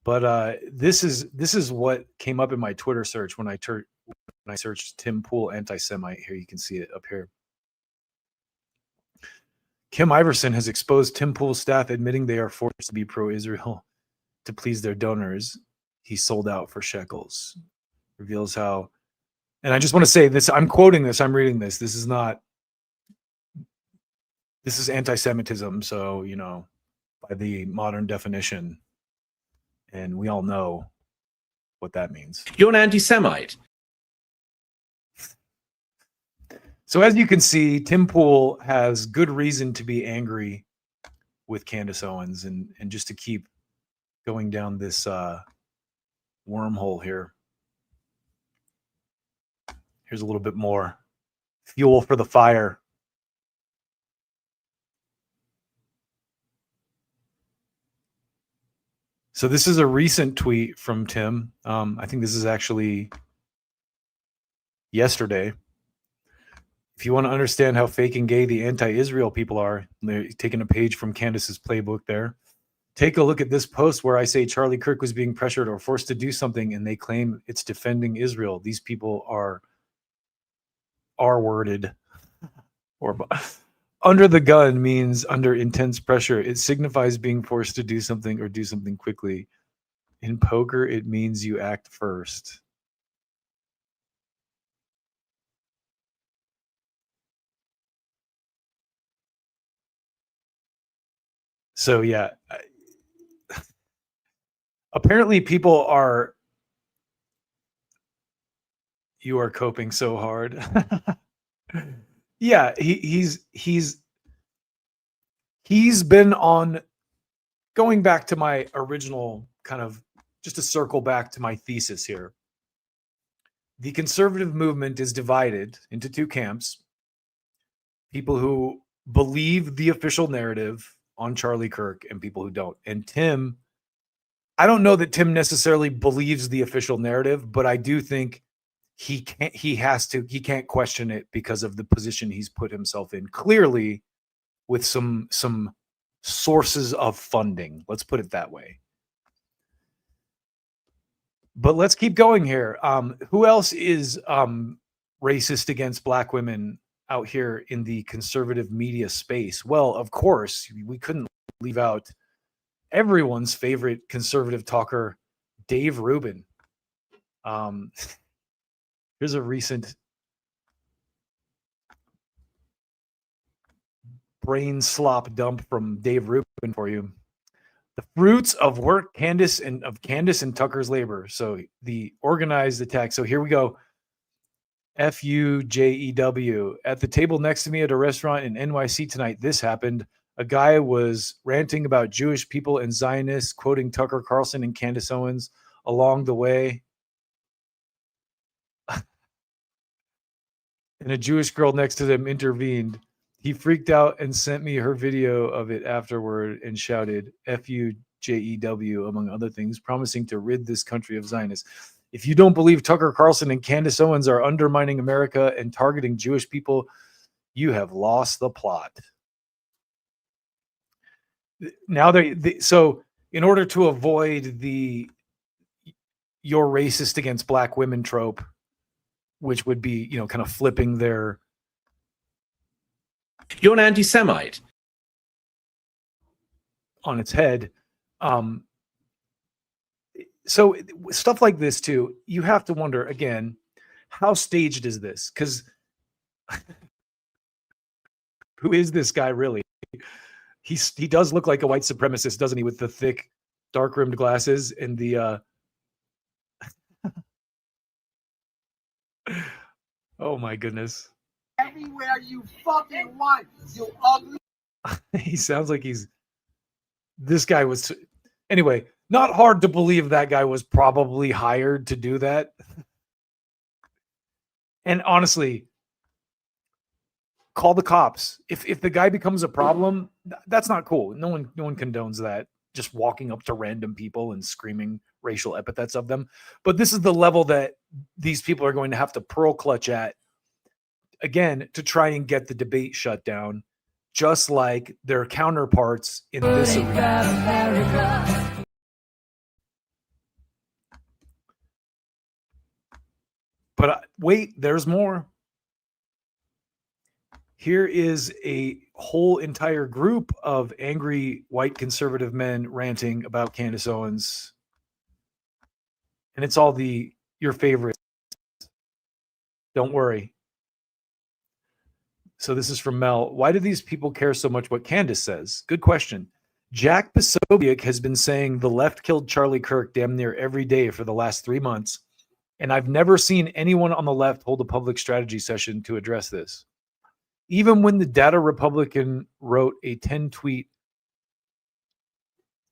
But this is what came up in my Twitter search when I searched Tim Pool anti-Semite. Here you can see it up here. Kim Iverson has exposed Tim Pool's staff admitting they are forced to be pro-Israel to please their donors. He sold out for shekels. Reveals how, and I just want to say this, I'm quoting this, I'm reading this. This is anti-Semitism. So, you know, by the modern definition, and we all know what that means. You're an anti-Semite. So as you can see, Tim Pool has good reason to be angry with Candace Owens and just to keep going down this wormhole here. Here's a little bit more fuel for the fire. So this is a recent tweet from Tim. I think this is actually yesterday. If you want to understand how fake and gay the anti-Israel people are, they're taking a page from Candace's playbook there. Take a look at this post where I say Charlie Kirk was being pressured or forced to do something, and they claim it's defending Israel. These people are R-worded. Or under the gun means under intense pressure. It signifies being forced to do something or do something quickly. In poker, it means you act first. So yeah, apparently people are, you are coping so hard. Yeah, he's been on, going back to my original kind of, just to circle back to my thesis here. The conservative movement is divided into two camps. People who believe the official narrative on Charlie Kirk and people who don't. And Tim, I don't know that Tim necessarily believes the official narrative, but I do think he can't question it because of the position he's put himself in, clearly with some sources of funding. Let's put it that way. But let's keep going here. Who else is racist against black women out here in the conservative media space? Well, of course, we couldn't leave out everyone's favorite conservative talker, Dave Rubin. Here's a recent brain slop dump from Dave Rubin for you. The fruits of work Candace and Tucker's labor. So the organized attack. So here we go. FUJEW. At the table next to me at a restaurant in NYC tonight, this happened. A guy was ranting about Jewish people and Zionists, quoting Tucker Carlson and Candace Owens along the way. And a Jewish girl next to them intervened. He freaked out and sent me her video of it afterward and shouted, FUJEW, among other things, promising to rid this country of Zionists. If you don't believe Tucker Carlson and Candace Owens are undermining America and targeting Jewish people, you have lost the plot. Now so in order to avoid the "you're racist against black women" trope, which would be, you know, kind of flipping their "you're an anti-Semite" on its head. So stuff like this too, you have to wonder again, how staged is this? Because who is this guy really? He does look like a white supremacist, doesn't he? With the thick, dark-rimmed glasses and the oh my goodness. Everywhere you fucking want, you ugly. He sounds like this guy was, anyway, not hard to believe that guy was probably hired to do that. And honestly, call the cops. If the guy becomes a problem, that's not cool. No one condones that. Just walking up to random people and screaming racial epithets of them. But this is the level that these people are going to have to pearl clutch at, again, to try and get the debate shut down, just like their counterparts in this arena. But wait, there's more. Here is a whole entire group of angry white conservative men ranting about Candace Owens. And it's all your favorites. Don't worry. So this is from Mel. Why do these people care so much what Candace says? Good question. Jack Posobiec has been saying the left killed Charlie Kirk damn near every day for the last 3 months. And I've never seen anyone on the left hold a public strategy session to address this. Even when the Data Republican wrote a 10-tweet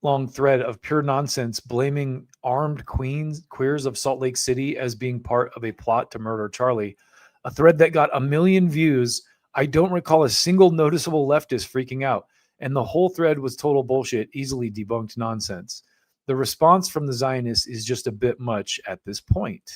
long thread of pure nonsense blaming armed queers of Salt Lake City as being part of a plot to murder Charlie, a thread that got 1 million views, I don't recall a single noticeable leftist freaking out, and the whole thread was total bullshit, easily debunked nonsense. The response from the Zionists is just a bit much at this point.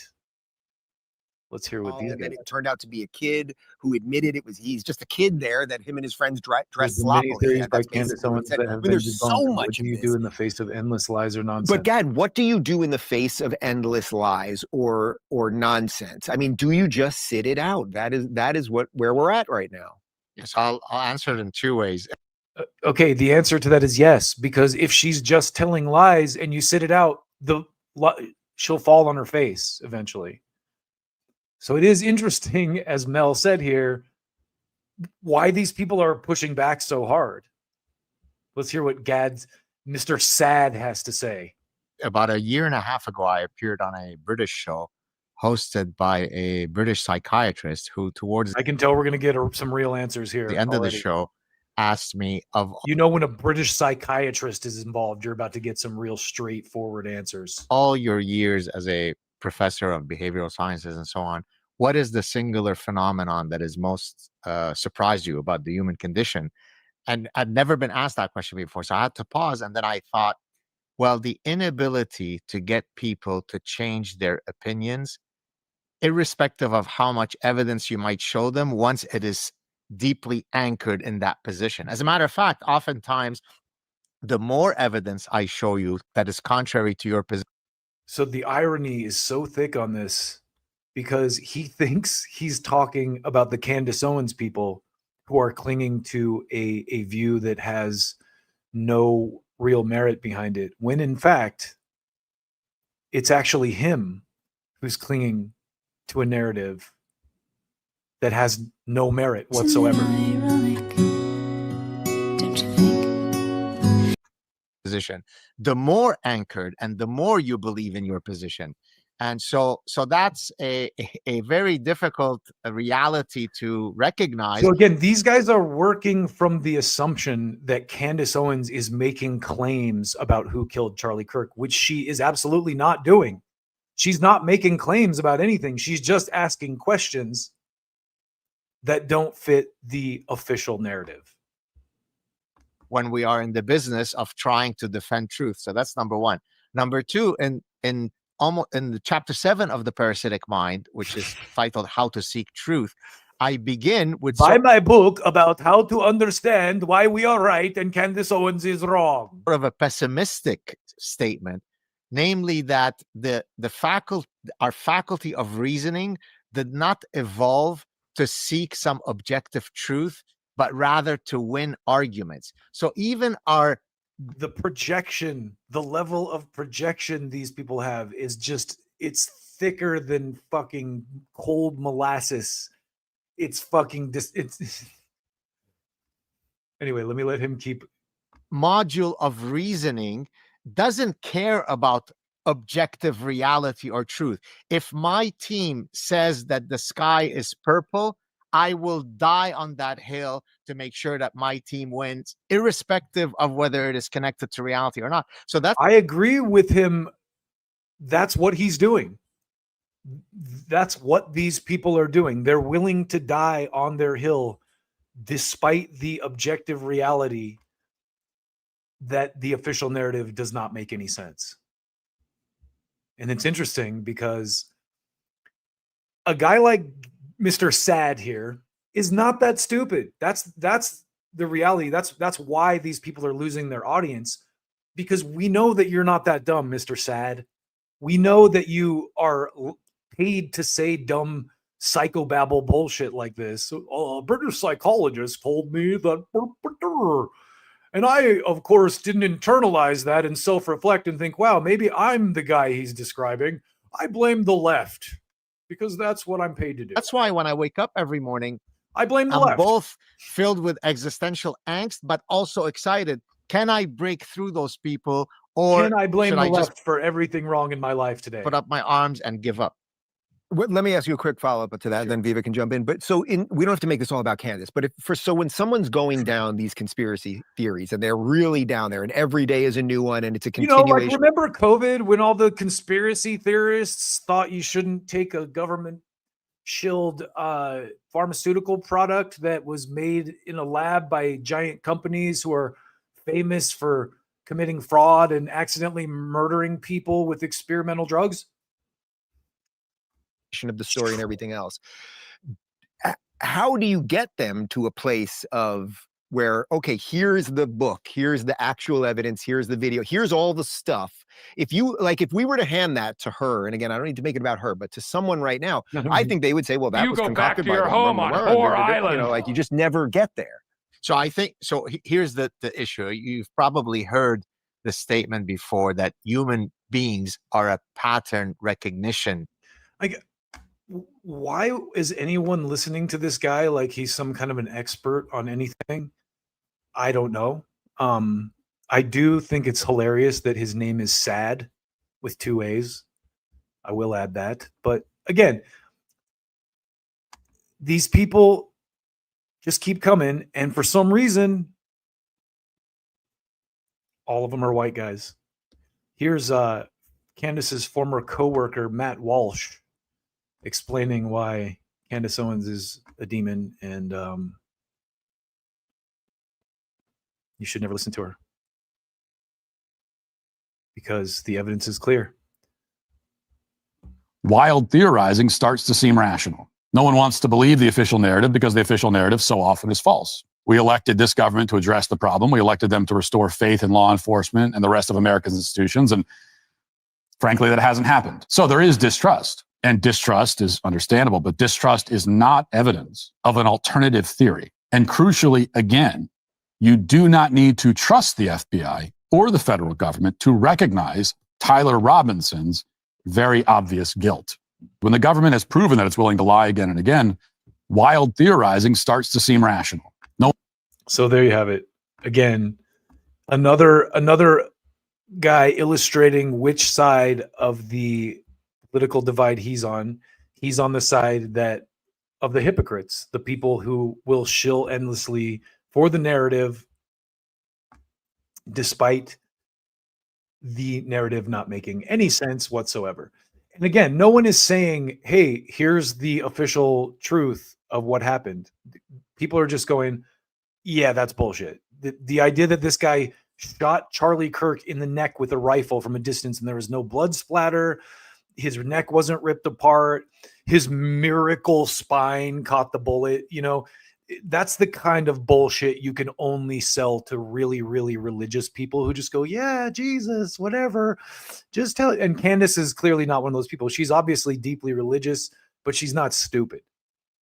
Let's hear what these and guys. then it turned out to be a kid who admitted he's just a kid there, that him and his friends dressed sloppily. Many theories by That's Candace basically what Owens it said. that I have mean, been there's so debunked. much What do of you this. do in the face of endless lies or nonsense? But Gad, what do you do in the face of endless lies or nonsense? I mean, do you just sit it out? That is where we're at right now. Yes, I'll answer it in 2 ways. Okay, the answer to that is yes, because if she's just telling lies and you sit it out, she'll fall on her face eventually. So it is interesting, as Mel said here, why these people are pushing back so hard. Let's hear what Gad's Mr. Sad has to say. About 1.5 years ago, I appeared on a British show hosted by a British psychiatrist who, towards I can tell we're going to get some real answers here. the end of the already. show, asked me when a British psychiatrist is involved, you're about to get some real straightforward answers. all your years as a professor of behavioral sciences and so on, what is the singular phenomenon that has most surprised you about the human condition? And I'd never been asked that question before. So I had to pause. And then I thought, well, the inability to get people to change their opinions, irrespective of how much evidence you might show them, once it is deeply anchored in that position. As a matter of fact, oftentimes, the more evidence I show you that is contrary to your position. So the irony is so thick on this because he thinks he's talking about the Candace Owens people who are clinging to a view that has no real merit behind it, when in fact, it's actually him who's clinging to a narrative that has no merit whatsoever. Position, the more anchored and the more you believe in your position. And so that's a very difficult reality to recognize. So again, these guys are working from the assumption that Candace Owens is making claims about who killed Charlie Kirk, which she is absolutely not doing. She's not making claims about anything. She's just asking questions that don't fit the official narrative. When we are in the business of trying to defend truth. So that's number one. Number two, in the chapter 7 of the Parasitic Mind, which is titled How to Seek Truth, I begin with my book about how to understand why we are right and Candace Owens is wrong. Sort of a pessimistic statement, namely that our faculty of reasoning did not evolve to seek some objective truth, but rather to win arguments. So even the projection, the level of projection these people have is just, it's thicker than fucking cold molasses. It's fucking anyway, let me let him keep. Module of reasoning doesn't care about objective reality or truth. If my team says that the sky is purple, I will die on that hill to make sure that my team wins, irrespective of whether it is connected to reality or not. So I agree with him. That's what he's doing. That's what these people are doing. They're willing to die on their hill despite the objective reality that the official narrative does not make any sense. And it's interesting because a guy like Mr. Sad here is not that stupid. That's the reality. That's why these people are losing their audience, because we know that you're not that dumb, Mr. Sad. We know that you are paid to say dumb psychobabble bullshit like this. A British psychologist told me that, and I, of course, didn't internalize that and self-reflect and think, wow, maybe I'm the guy he's describing. I blame the left because that's what I'm paid to do. That's why when I wake up every morning, I blame the I'm left. both filled with existential angst, but also excited. Can I break through those people, or can I blame should the I left just for everything wrong in my life today? put up my arms and give up? Let me ask you a quick follow-up to that, Sure. then Viva can jump in. But we don't have to make this all about Candace, but when someone's going down these conspiracy theories and they're really down there and every day is a new one and it's a continuation. Like remember COVID when all the conspiracy theorists thought you shouldn't take a government chilled pharmaceutical product that was made in a lab by giant companies who are famous for committing fraud and accidentally murdering people with experimental drugs? Of the story and everything else. How do you get them to a place of where, okay, here's the book, here's the actual evidence, here's the video, here's all the stuff. If we were to hand that to her, and again, I don't need to make it about her, but to someone right now, I think they would say, well, that You was go back concocted to by your them, home blah, on blah, blah, Whore blah, blah, Island. you know, like you just never get there. So I think so. Here's the issue. You've probably heard the statement before that human beings are a pattern recognition. Like, why is anyone listening to this guy like he's some kind of an expert on anything? I don't know. I do think it's hilarious that his name is Sad with 2 A's. I will add that. But again, these people just keep coming, and for some reason, all of them are white guys. Here's Candace's former coworker, Matt Walsh, explaining why Candace Owens is a demon and you should never listen to her because the evidence is clear. Wild theorizing starts to seem rational. No one wants to believe the official narrative because the official narrative so often is false. We elected this government to address the problem. We elected them to restore faith in law enforcement and the rest of America's institutions. And frankly, that hasn't happened. So there is distrust. And distrust is understandable, but distrust is not evidence of an alternative theory. And crucially, again, you do not need to trust the FBI or the federal government to recognize Tyler Robinson's very obvious guilt. When the government has proven that it's willing to lie again and again, wild theorizing starts to seem rational. No. So there you have it. Again, another guy illustrating which side of the political divide he's on. He's on the side that of the hypocrites, the people who will shill endlessly for the narrative despite the narrative not making any sense whatsoever. And again, no one is saying, hey, here's the official truth of what happened. People are just going, yeah, that's bullshit. The idea that this guy shot Charlie Kirk in the neck with a rifle from a distance and there was no blood splatter, his neck wasn't ripped apart, his miracle spine caught the bullet, that's the kind of bullshit you can only sell to really, really religious people who just go, yeah, Jesus, whatever, just tell it. And Candace is clearly not one of those people. She's obviously deeply religious, but she's not stupid.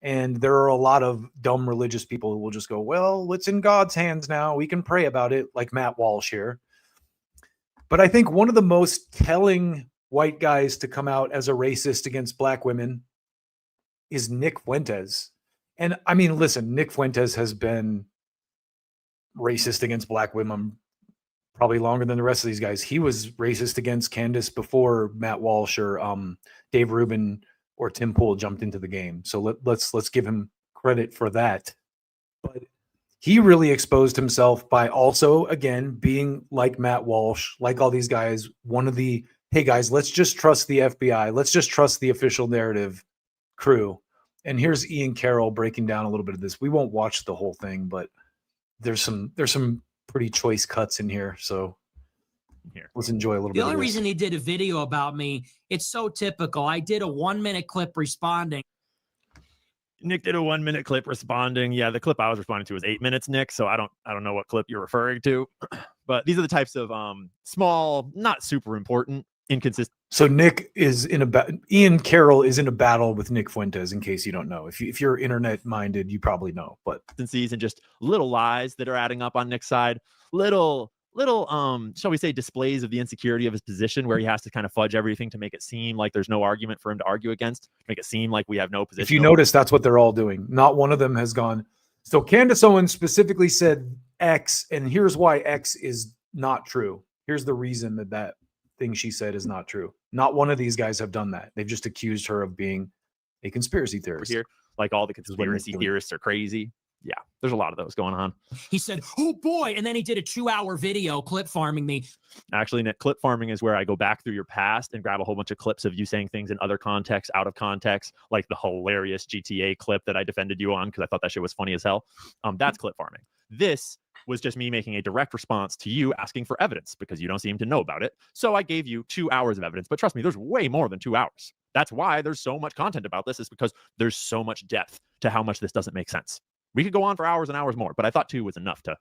And there are a lot of dumb religious people who will just go, well, it's in God's hands now. We can pray about it, like Matt Walsh here. But I think one of the most telling white guys to come out as a racist against black women is Nick Fuentes. And I mean, listen, Nick Fuentes has been racist against black women probably longer than the rest of these guys. He was racist against Candace before Matt Walsh or Dave Rubin or Tim Pool jumped into the game. So let's give him credit for that. But he really exposed himself by also, again, being like Matt Walsh, like all these guys, one of the, hey guys, let's just trust the FBI. Let's just trust the official narrative crew. And here's Ian Carroll breaking down a little bit of this. We won't watch the whole thing, but there's some pretty choice cuts in here. So here. Let's enjoy a little bit. The only of this. reason he did a video about me, it's so typical. I did a 1-minute clip responding. Nick did a 1-minute clip responding. Yeah, the clip I was responding to was 8 minutes, Nick. So I don't know what clip you're referring to, but these are the types of small, not super important, inconsistent. So Nick is Ian Carroll is in a battle with Nick Fuentes. In case you don't know, if you're internet minded, you probably know. But and just little lies that are adding up on Nick's side, little shall we say, displays of the insecurity of his position, where he has to kind of fudge everything to make it seem like there's no argument for him to argue against, make it seem like we have no position. If you notice, that's what they're all doing. Not one of them has gone. So Candace Owens specifically said X, and here's why X is not true. Here's the reason that thing she said is not true. Not one of these guys have done that. They've just accused her of being a conspiracy theorist. Here, like all the conspiracy theorists are crazy. Yeah, there's a lot of those going on. He said, oh boy, and then he did a 2-hour video clip farming me. Actually, Nick, clip farming is where I go back through your past and grab a whole bunch of clips of you saying things in other contexts, out of context, like the hilarious GTA clip that I defended you on because I thought that shit was funny as hell. That's clip farming. This was just me making a direct response to you asking for evidence because you don't seem to know about it. So I gave you 2 hours of evidence, but trust me, there's way more than 2 hours. That's why there's so much content about this, is because there's so much depth to how much this doesn't make sense. We could go on for hours and hours more, but I thought 2 was enough to.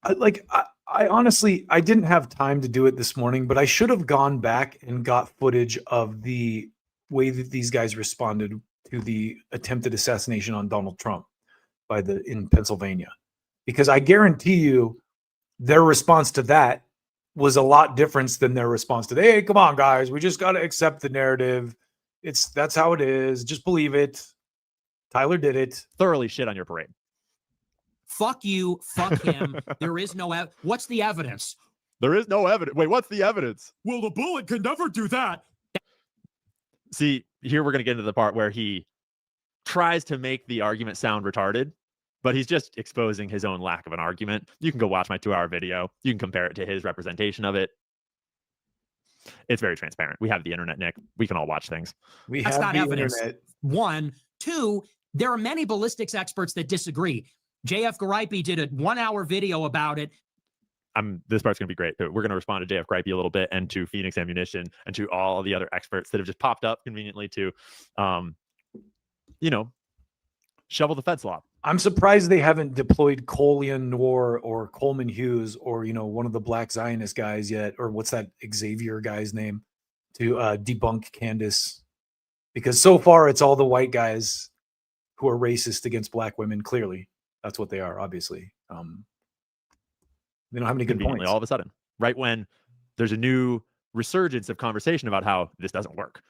I honestly, I didn't have time to do it this morning, but I should have gone back and got footage of the way that these guys responded to the attempted assassination on Donald Trump in Pennsylvania, because I guarantee you their response to that was a lot different than their response to, hey, come on, guys, we just got to accept the narrative. That's how it is. Just believe it. Tyler did it. Thoroughly shit on your parade. Fuck you. Fuck him. There is no what's the evidence? There is no evidence. Wait, what's the evidence? Well, the bullet could never do that. See, here we're going to get into the part where he tries to make the argument sound retarded, but he's just exposing his own lack of an argument. You can go watch my 2-hour video. You can compare it to his representation of it. It's very transparent. We have the internet, Nick. We can all watch things. That's not evidence. Internet. 1, 2, there are many ballistics experts that disagree. JF Garipey did a 1-hour video about it. This part's going to be great. We're going to respond to JF Garipey a little bit, and to Phoenix Ammunition, and to all the other experts that have just popped up conveniently to, shovel the Fed slop. I'm surprised they haven't deployed Colian Noor or Coleman Hughes or, one of the Black Zionist guys yet, or what's that Xavier guy's name, to debunk Candace. Because so far it's all the white guys who are racist against black women. Clearly, that's what they are, obviously. They don't have any good points. All of a sudden, right when there's a new resurgence of conversation about how this doesn't work.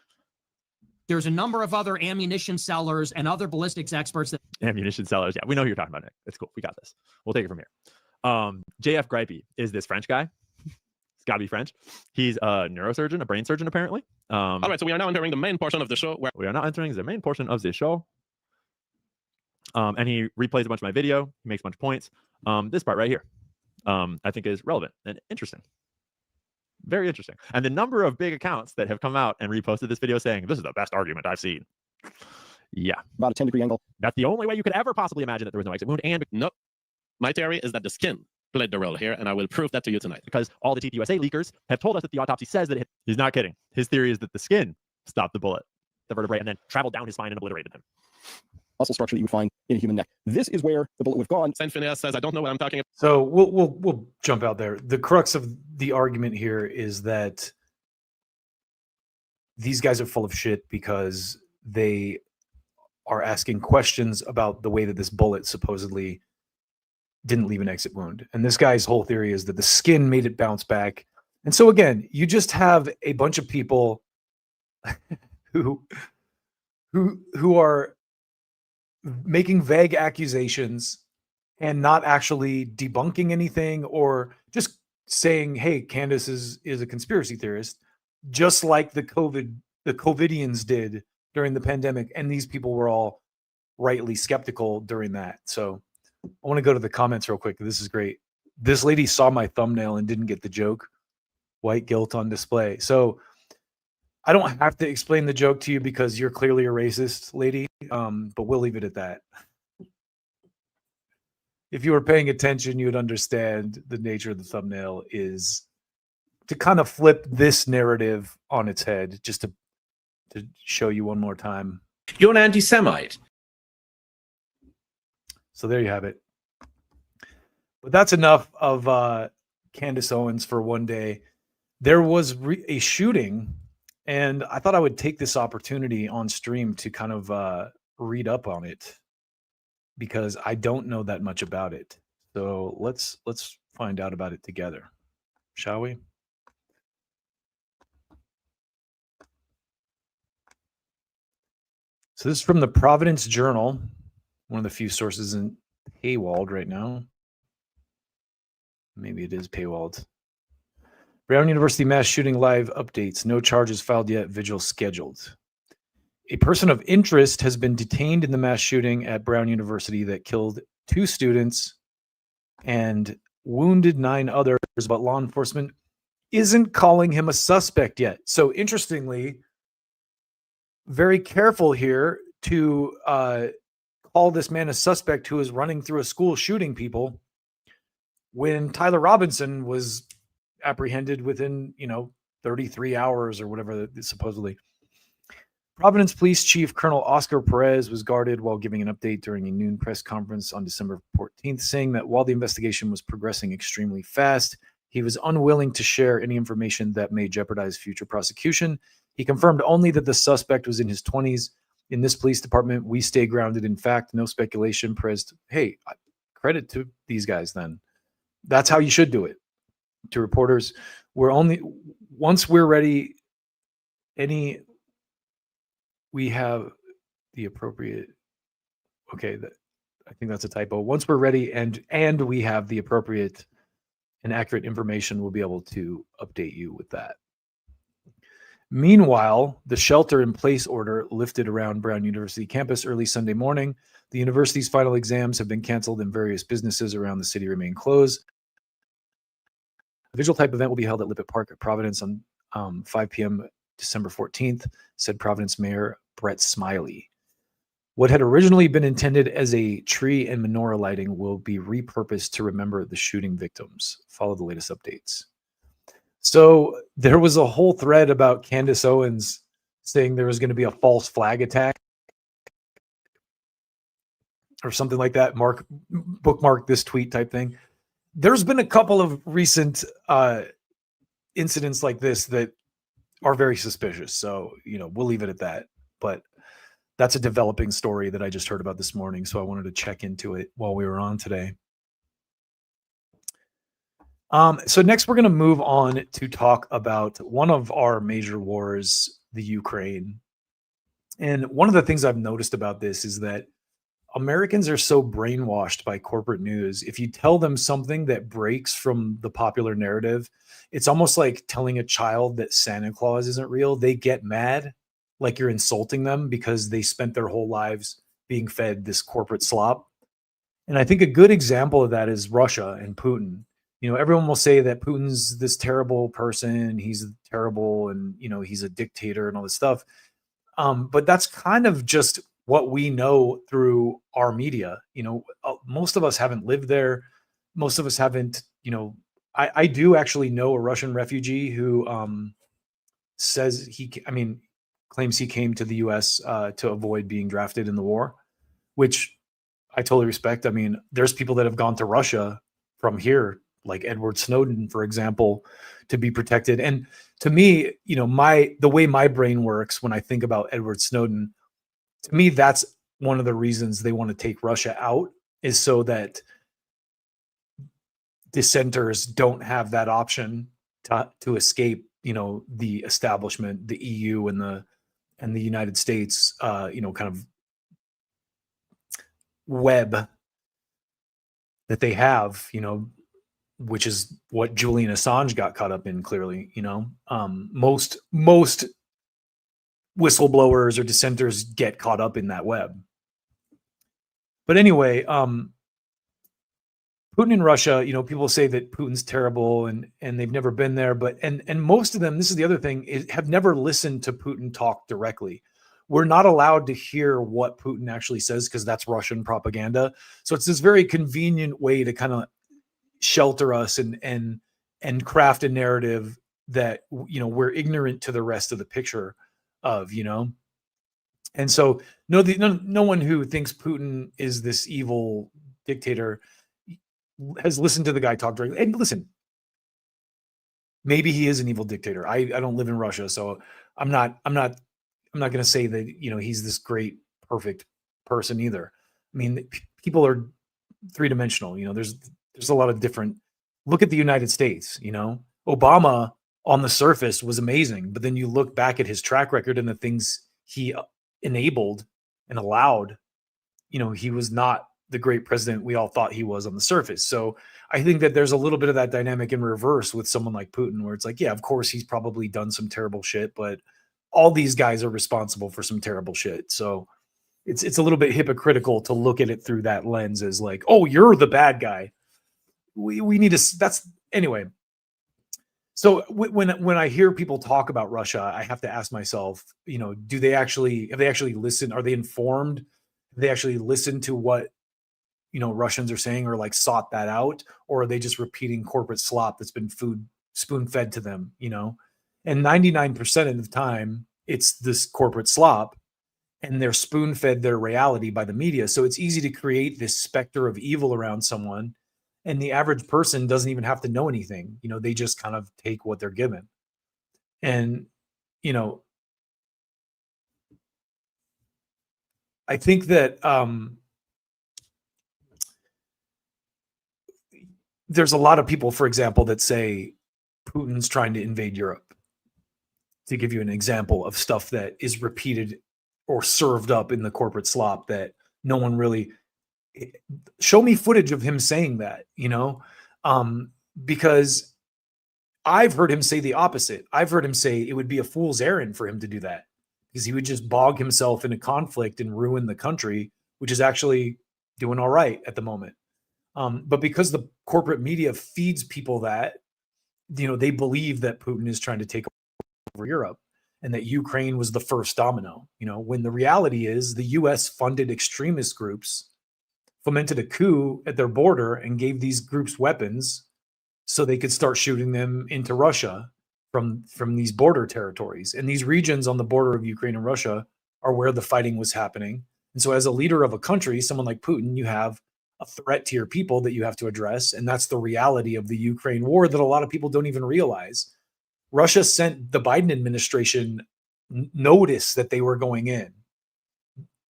There's a number of other ammunition sellers and other ballistics experts. Ammunition sellers. Yeah, we know who you're talking about, Nick. It's cool. We got this. We'll take it from here. JF Garipey is this French guy. It's got to be French. He's a neurosurgeon, a brain surgeon, apparently. All right, so we are now entering the main portion of the show. We are now entering the main portion of the show. And he replays a bunch of my video. He makes a bunch of points. This part right here, I think is relevant and interesting. Very interesting. And the number of big accounts that have come out and reposted this video saying, this is the best argument I've seen. Yeah. About a 10-degree angle. That's the only way you could ever possibly imagine that there was no exit wound. And nope. My theory is that the skin played the role here, and I will prove that to you tonight. Because all the TPUSA leakers have told us that the autopsy says that he's not kidding. His theory is that the skin stopped the bullet, the vertebrae, and then traveled down his spine and obliterated him. Muscle structure that you would find in a human neck. This is where the bullet would have gone. Saint Phineas says, I don't know what I'm talking about. So we'll jump out there. The crux of the argument here is that these guys are full of shit because they are asking questions about the way that this bullet supposedly didn't leave an exit wound. And this guy's whole theory is that the skin made it bounce back. And so again, you just have a bunch of people who are making vague accusations and not actually debunking anything, or just saying, hey, Candace is a conspiracy theorist, just like the COVIDians did during the pandemic. And these people were all rightly skeptical during that. So I want to go to the comments real quick. This is great. This lady saw my thumbnail and didn't get the joke. White guilt on display. So I don't have to explain the joke to you because you're clearly a racist, lady, but we'll leave it at that. If you were paying attention, you would understand the nature of the thumbnail is to kind of flip this narrative on its head, just to show you one more time. You're an anti-Semite. So there you have it. But that's enough of Candace Owens for one day. There was a shooting, and I thought I would take this opportunity on stream to kind of read up on it, because I don't know that much about it. So let's find out about it together, shall we? So this is from the Providence Journal, one of the few sources in paywalled right now. Maybe it is paywalled. Brown University mass shooting live updates. No charges filed yet. Vigil scheduled. A person of interest has been detained in the mass shooting at Brown University that killed 2 students and wounded 9 others, but law enforcement isn't calling him a suspect yet. So interestingly, very careful here to call this man a suspect who is running through a school shooting people, when Tyler Robinson was apprehended within, 33 hours or whatever, supposedly. Providence Police Chief Colonel Oscar Perez was guarded while giving an update during a noon press conference on December 14th, saying that while the investigation was progressing extremely fast, he was unwilling to share any information that may jeopardize future prosecution. He confirmed only that the suspect was in his 20s. In this police department, we stay grounded in fact, no speculation. Perez, hey, credit to these guys then. That's how you should do it. To reporters, once we're ready, we have the appropriate, okay, I think that's a typo. Once we're ready and we have the appropriate and accurate information, we'll be able to update you with that. Meanwhile, the shelter-in-place order lifted around Brown University campus early Sunday morning. The university's final exams have been canceled and various businesses around the city remain closed. A visual-type event will be held at Lippert Park at Providence on 5 p.m. December 14th, said Providence Mayor Brett Smiley. What had originally been intended as a tree and menorah lighting will be repurposed to remember the shooting victims. Follow the latest updates. So there was a whole thread about Candace Owens saying there was going to be a false flag attack or something like that. Bookmark this tweet type thing. There's been a couple of recent incidents like this that are very suspicious. So, we'll leave it at that. But that's a developing story that I just heard about this morning. So I wanted to check into it while we were on today. So next we're going to move on to talk about one of our major wars, the Ukraine. And one of the things I've noticed about this is that Americans are so brainwashed by corporate news. If you tell them something that breaks from the popular narrative, it's almost like telling a child that Santa Claus isn't real. They get mad, like you're insulting them because they spent their whole lives being fed this corporate slop. And I think a good example of that is Russia and Putin. Everyone will say that Putin's this terrible person, he's terrible, and he's a dictator and all this stuff. But that's kind of just what we know through our media. Most of us haven't lived there. Most of us haven't, I do actually know a Russian refugee who says claims he came to the US to avoid being drafted in the war, which I totally respect. There's people that have gone to Russia from here, like Edward Snowden, for example, to be protected. And to me, the way my brain works when I think about Edward Snowden, to me, that's one of the reasons they want to take Russia out, is so that dissenters don't have that option to escape, the establishment, the EU and the United States, kind of web that they have, which is what Julian Assange got caught up in, clearly. Most whistleblowers or dissenters get caught up in that web. But anyway, Putin in Russia, people say that Putin's terrible and they've never been there, but and most of them, this is the other thing, have never listened to Putin talk directly. We're not allowed to hear what Putin actually says because that's Russian propaganda. So it's this very convenient way to kind of shelter us and craft a narrative that, we're ignorant to the rest of the picture of, And so no one who thinks Putin is this evil dictator has listened to the guy talk directly. And listen, maybe he is an evil dictator. I don't live in Russia, so I'm not going to say that, he's this great, perfect person either. I mean, people are three-dimensional. There's a lot of different. Look at the United States. Obama on the surface was amazing, but then you look back at his track record and the things he enabled and allowed. He was not the great president we all thought he was on the surface. So I think that there's a little bit of that dynamic in reverse with someone like Putin, where it's like, yeah, of course he's probably done some terrible shit, but all these guys are responsible for some terrible shit. So it's a little bit hypocritical to look at it through that lens as like, oh, you're the bad guy. We need to, that's anyway. So when I hear people talk about Russia, I have to ask myself, have they actually listened? Are they informed? Have they actually listened to what, Russians are saying, or like sought that out? Or are they just repeating corporate slop that's been spoon fed to them, And 99% of the time it's this corporate slop, and they're spoon fed their reality by the media. So it's easy to create this specter of evil around someone. And the average person doesn't even have to know anything. They just kind of take what they're given. And, I think that there's a lot of people, for example, that say Putin's trying to invade Europe, to give you an example of stuff that is repeated or served up in the corporate slop that no one really. Show me footage of him saying that, because I've heard him say the opposite. I've heard him say it would be a fool's errand for him to do that, because he would just bog himself in a conflict and ruin the country, which is actually doing all right at the moment. But because the corporate media feeds people that, they believe that Putin is trying to take over Europe and that Ukraine was the first domino, when the reality is the US funded extremist groups, fomented a coup at their border, and gave these groups weapons so they could start shooting them into Russia from these border territories. And these regions on the border of Ukraine and Russia are where the fighting was happening. And so as a leader of a country, someone like Putin, you have a threat to your people that you have to address. And that's the reality of the Ukraine war that a lot of people don't even realize. Russia sent the Biden administration notice that they were going in.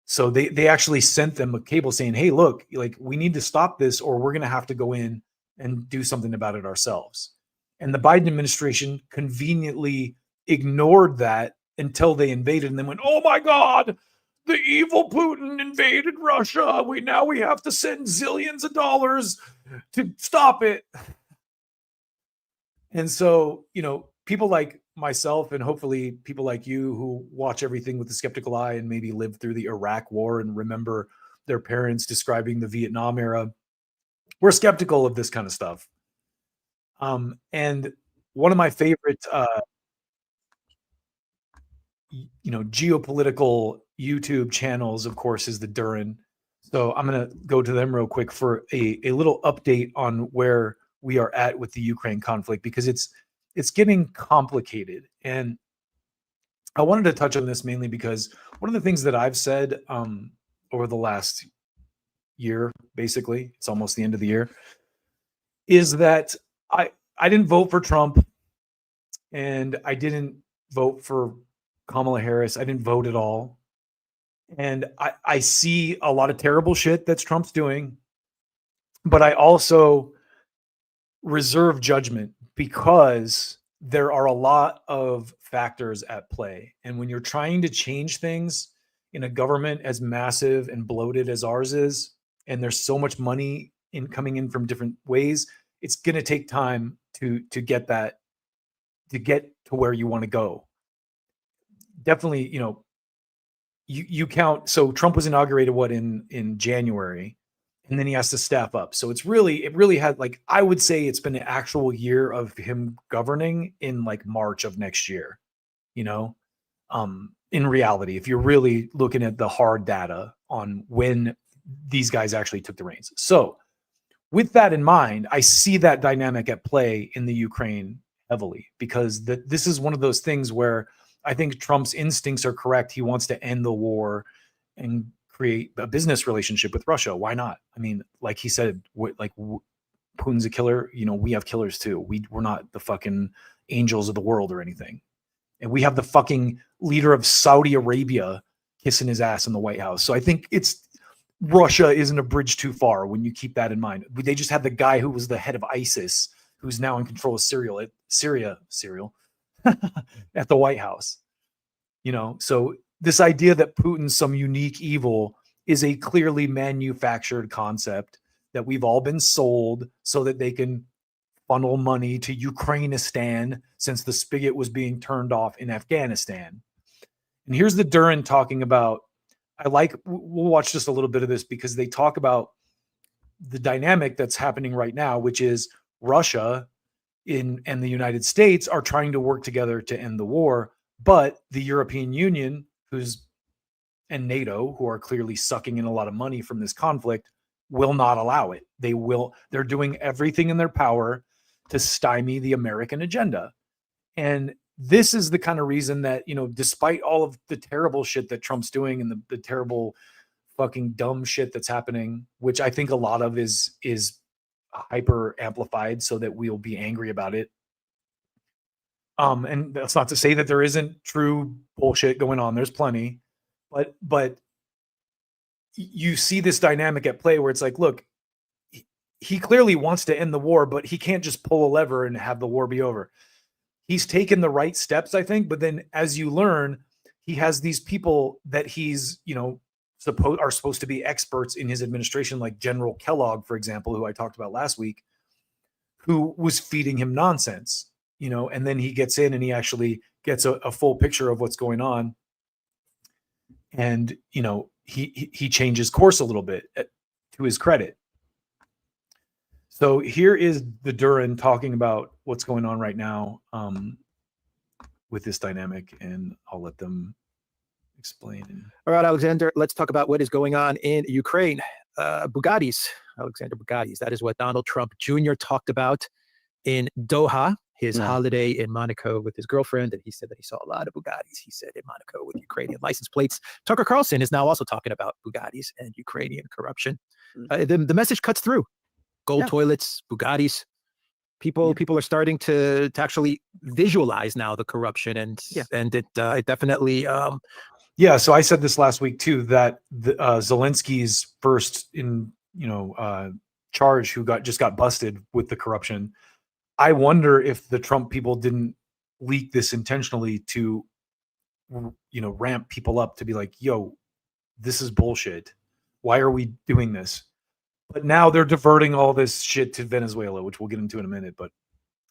So they actually sent them a cable saying, hey, look, like, we need to stop this, or we're going to have to go in and do something about it ourselves. And the Biden administration conveniently ignored that until they invaded, and then went, oh my God, the evil Putin invaded Russia. We have to send zillions of dollars to stop it. And so, people like myself, and hopefully people like you who watch everything with a skeptical eye and maybe lived through the Iraq war and remember their parents describing the Vietnam era, we're skeptical of this kind of stuff. And one of my favorite, geopolitical YouTube channels, of course, is the Durin. So I'm going to go to them real quick for a little update on where we are at with the Ukraine conflict, because it's getting complicated. And I wanted to touch on this mainly because one of the things that I've said over the last year, basically, it's almost the end of the year, is that I didn't vote for Trump, and I didn't vote for Kamala Harris. I didn't vote at all. And I see a lot of terrible shit that's Trump's doing, but I also reserve judgment, because there are a lot of factors at play. And when you're trying to change things in a government as massive and bloated as ours is, and there's so much money coming in from different ways, it's going to take time to get that, to get to where you want to go. Definitely, you count. So Trump was inaugurated in January, and then he has to staff up. So it really had, like, I would say it's been an actual year of him governing in like March of next year, in reality, if you're really looking at the hard data on when these guys actually took the reins. So with that in mind, I see that dynamic at play in the Ukraine heavily, because this is one of those things where I think Trump's instincts are correct. He wants to end the war and create a business relationship with Russia. Why not? I mean, like he said, Putin's a killer. You know, we have killers too. We're not the fucking angels of the world or anything. And we have the fucking leader of Saudi Arabia kissing his ass in the White House. So I think Russia isn't a bridge too far when you keep that in mind. They just had the guy who was the head of ISIS, who's now in control of Syria at the White House. You know, so this idea that Putin's some unique evil is a clearly manufactured concept that we've all been sold so that they can funnel money to Ukrainistan since the spigot was being turned off in Afghanistan. And here's the Durin talking about, we'll watch just a little bit of this because they talk about the dynamic that's happening right now, which is Russia and the United States are trying to work together to end the war, but the European Union, and NATO, who are clearly sucking in a lot of money from this conflict, will not allow it. They're doing everything in their power to stymie the American agenda. And this is the kind of reason that, you know, despite all of the terrible shit that Trump's doing and the terrible fucking dumb shit that's happening, which I think a lot of is hyper amplified so that we'll be angry about it. And that's not to say that there isn't true bullshit going on. There's plenty, but you see this dynamic at play where it's like, look, he clearly wants to end the war, but he can't just pull a lever and have the war be over. He's taken the right steps, I think. But then as you learn, he has these people that he's, you know, are supposed to be experts in his administration, like General Kellogg, for example, who I talked about last week, who was feeding him nonsense, you know, and then he gets in and he actually gets a full picture of what's going on. And, you know, he changes course a little bit to his credit. So here is the Durin talking about what's going on right now with this dynamic, and I'll let them explain. All right, Alexander, let's talk about what is going on in Ukraine. Bugattis, Alexander Bugattis. That is what Donald Trump Jr. talked about in Doha, his holiday in Monaco with his girlfriend. And he said that he saw a lot of Bugattis, he said, in Monaco with Ukrainian license plates. Tucker Carlson is now also talking about Bugattis and Ukrainian corruption. The message cuts through. Gold toilets, Bugattis. People are starting to actually visualize now the corruption, and it definitely. So I said this last week too, that Zelensky's first charge, who just got busted with the corruption. I wonder if the Trump people didn't leak this intentionally to, ramp people up to be like, yo, this is bullshit. Why are we doing this? But now they're diverting all this shit to Venezuela, which we'll get into in a minute. But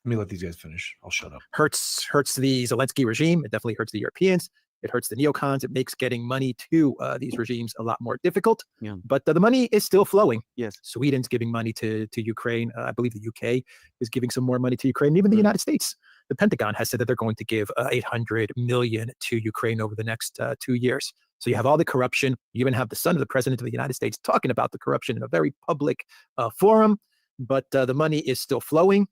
let me let these guys finish. I'll shut up. Hurts the Zelensky regime. It definitely hurts the Europeans. It hurts the neocons. It makes getting money to these regimes a lot more difficult. But the money is still flowing. Yes. Sweden's giving money to Ukraine. I believe the UK is giving some more money to Ukraine. And even the United States. The Pentagon has said that they're going to give $800 million to Ukraine over the next 2 years. So you have all the corruption. You even have the son of the president of the United States talking about the corruption in a very public forum. But the money is still flowing.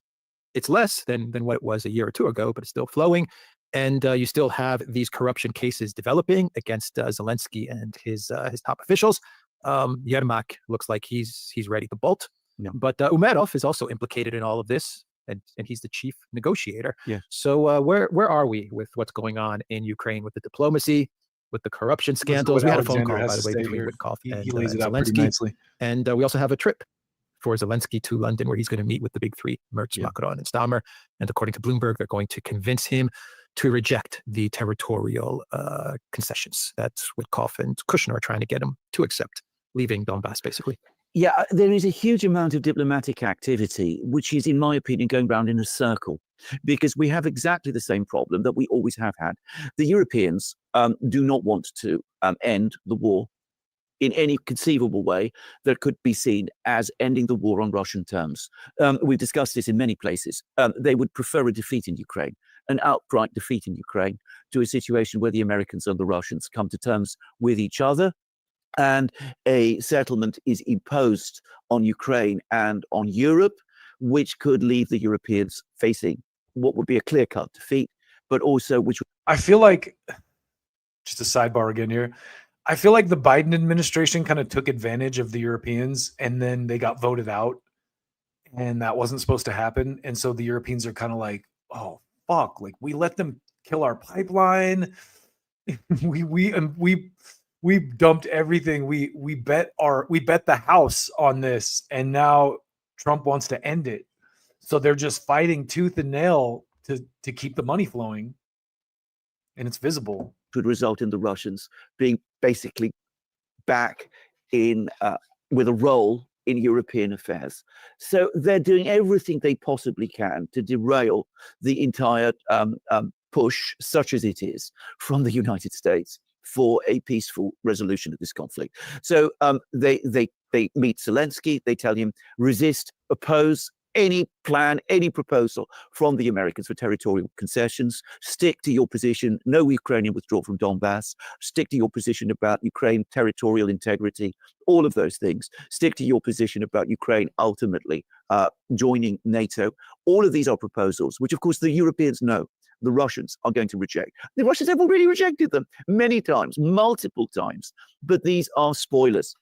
It's less than what it was a year or two ago, but it's still flowing. And you still have these corruption cases developing against Zelensky and his top officials. Yermak looks like he's ready to bolt. But Umerov is also implicated in all of this. And he's the chief negotiator. So where are we with what's going on in Ukraine with the diplomacy, with the corruption scandals? We had a phone call, by the way, between Witkoff and lays it out pretty Zelensky. nicely. And we also have a trip for Zelensky to London, where he's going to meet with the big three, Merz, Macron, and Stammer. And according to Bloomberg, they're going to convince him to reject the territorial concessions that Witkoff and Kushner are trying to get him to accept, leaving Donbass, basically. Yeah, there is a huge amount of diplomatic activity, which is, in my opinion, going round in a circle, because we have exactly the same problem that we always have had. The Europeans do not want to end the war in any conceivable way that could be seen as ending the war on Russian terms. We've discussed this in many places. They would prefer a defeat in Ukraine, an outright defeat in Ukraine, to a situation where the Americans and the Russians come to terms with each other, and a settlement is imposed on Ukraine and on Europe, which could leave the Europeans facing what would be a clear-cut defeat, but also which I feel like, just a sidebar again here, I feel like the Biden administration kind of took advantage of the Europeans and then they got voted out and that wasn't supposed to happen. And so the Europeans are kind of like, oh, fuck, like we let them kill our pipeline. we dumped everything. We bet the house on this and now Trump wants to end it. So they're just fighting tooth and nail to keep the money flowing. And it's visible. Would result in the Russians being basically back in with a role in European affairs. So they're doing everything they possibly can to derail the entire push, such as it is, from the United States for a peaceful resolution of this conflict. So they meet Zelensky, they tell him, resist, oppose any plan, any proposal from the Americans for territorial concessions, stick to your position, no Ukrainian withdrawal from Donbass, stick to your position about Ukraine territorial integrity, all of those things, stick to your position about Ukraine ultimately joining NATO. All of these are proposals, which of course the Europeans know the Russians are going to reject. The Russians have already rejected them many times, multiple times, but these are spoilers.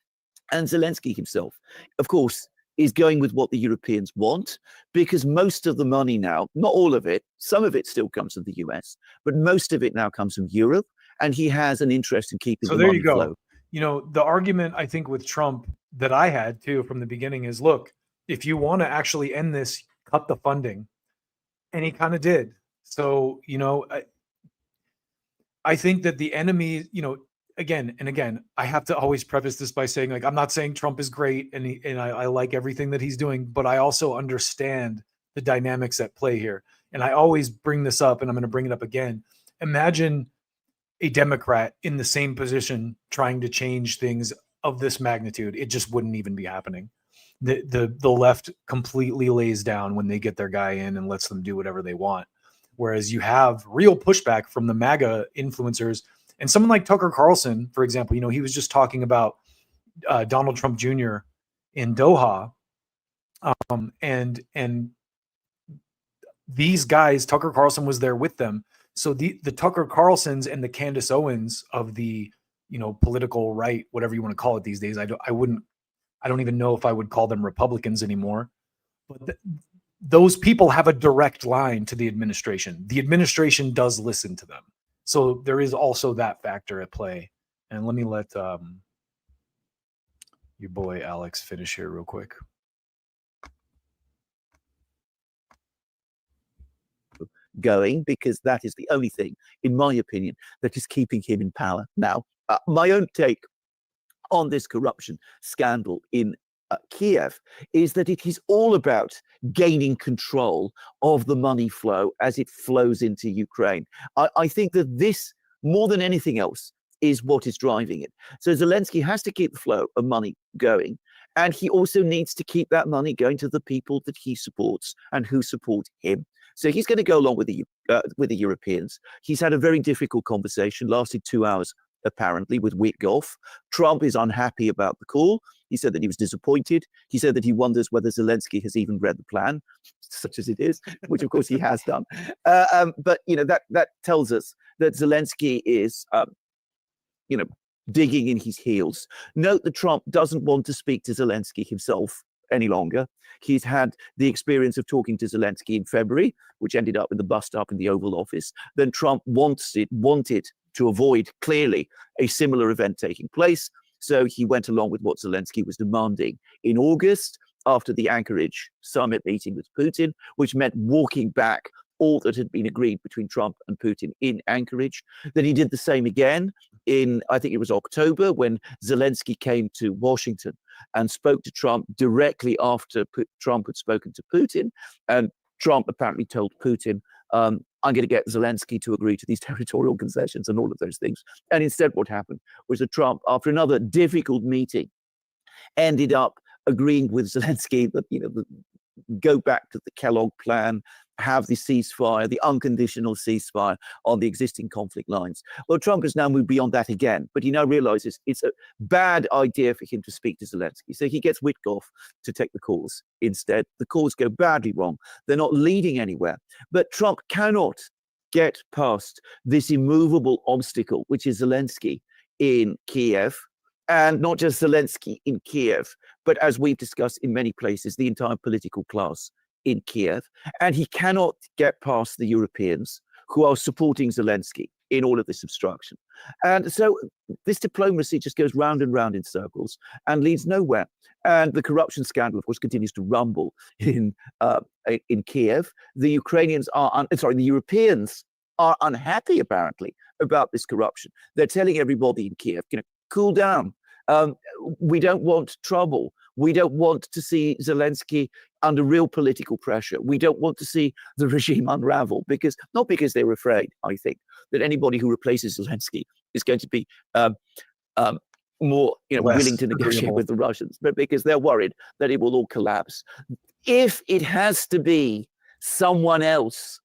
And Zelensky himself, of course, is going with what the Europeans want, because most of the money now, not all of it, some of it still comes from the US, but most of it now comes from Europe, and he has an interest in keeping the money flow. So there you go. You know, the argument I think with Trump that I had too from the beginning is, look, if you want to actually end this, cut the funding. And he kind of did. So, you know, I think that the enemy, you know, again and again, I have to always preface this by saying, like, I'm not saying Trump is great and I like everything that he's doing, but I also understand the dynamics at play here. And I always bring this up, and I'm going to bring it up again. Imagine a Democrat in the same position trying to change things of this magnitude. It just wouldn't even be happening. The left completely lays down when they get their guy in and lets them do whatever they want. Whereas you have real pushback from the MAGA influencers. And someone like Tucker Carlson, for example, you know, he was just talking about Donald Trump Jr. in Doha. And these guys, Tucker Carlson was there with them. So the Tucker Carlsons and the Candace Owens of the, you know, political right, whatever you want to call it these days, I don't even know if I would call them Republicans anymore. But those people have a direct line to the administration. The administration does listen to them. So there is also that factor at play. And let me let your boy Alex finish here real quick. Going, because that is the only thing, in my opinion, that is keeping him in power now. My own take on this corruption scandal in Kiev is that it is all about gaining control of the money flow as it flows into Ukraine. I think that this, more than anything else, is what is driving it. So Zelensky has to keep the flow of money going, and he also needs to keep that money going to the people that he supports and who support him. So he's going to go along with the Europeans. He's had a very difficult conversation, lasted 2 hours apparently, with Witkoff. Trump is unhappy about the call. He said that he was disappointed. He said that he wonders whether Zelensky has even read the plan, such as it is, which of course he has done. But you know, that tells us that Zelensky is, you know, digging in his heels. Note that Trump doesn't want to speak to Zelensky himself any longer. He's had the experience of talking to Zelensky in February, which ended up with the bust up in the Oval Office. Then Trump wanted to avoid, clearly, a similar event taking place. So he went along with what Zelensky was demanding in August after the Anchorage summit meeting with Putin, which meant walking back all that had been agreed between Trump and Putin in Anchorage. Then he did the same again in, I think it was October, when Zelensky came to Washington and spoke to Trump directly after Trump had spoken to Putin. And Trump apparently told Putin, I'm going to get Zelensky to agree to these territorial concessions and all of those things. And instead what happened was that Trump, after another difficult meeting, ended up agreeing with Zelensky that, you know, go back to the Kellogg plan, have the ceasefire, the unconditional ceasefire on the existing conflict lines. Well, Trump has now moved beyond that again, but he now realizes it's a bad idea for him to speak to Zelensky. So he gets Witkoff to take the calls instead. The calls go badly wrong. They're not leading anywhere. But Trump cannot get past this immovable obstacle, which is Zelensky in Kiev. And not just Zelensky in Kiev, but as we've discussed in many places, the entire political class in Kiev. And he cannot get past the Europeans who are supporting Zelensky in all of this obstruction. And so this diplomacy just goes round and round in circles and leads nowhere. And the corruption scandal, of course, continues to rumble in Kiev. The Ukrainians are, the Europeans are unhappy, apparently, about this corruption. They're telling everybody in Kiev, cool down. We don't want trouble. We don't want to see Zelensky under real political pressure. We don't want to see the regime unravel, not because they're afraid, I think, that anybody who replaces Zelensky is going to be more willing to negotiate with the Russians, but because they're worried that it will all collapse. If it has to be someone else,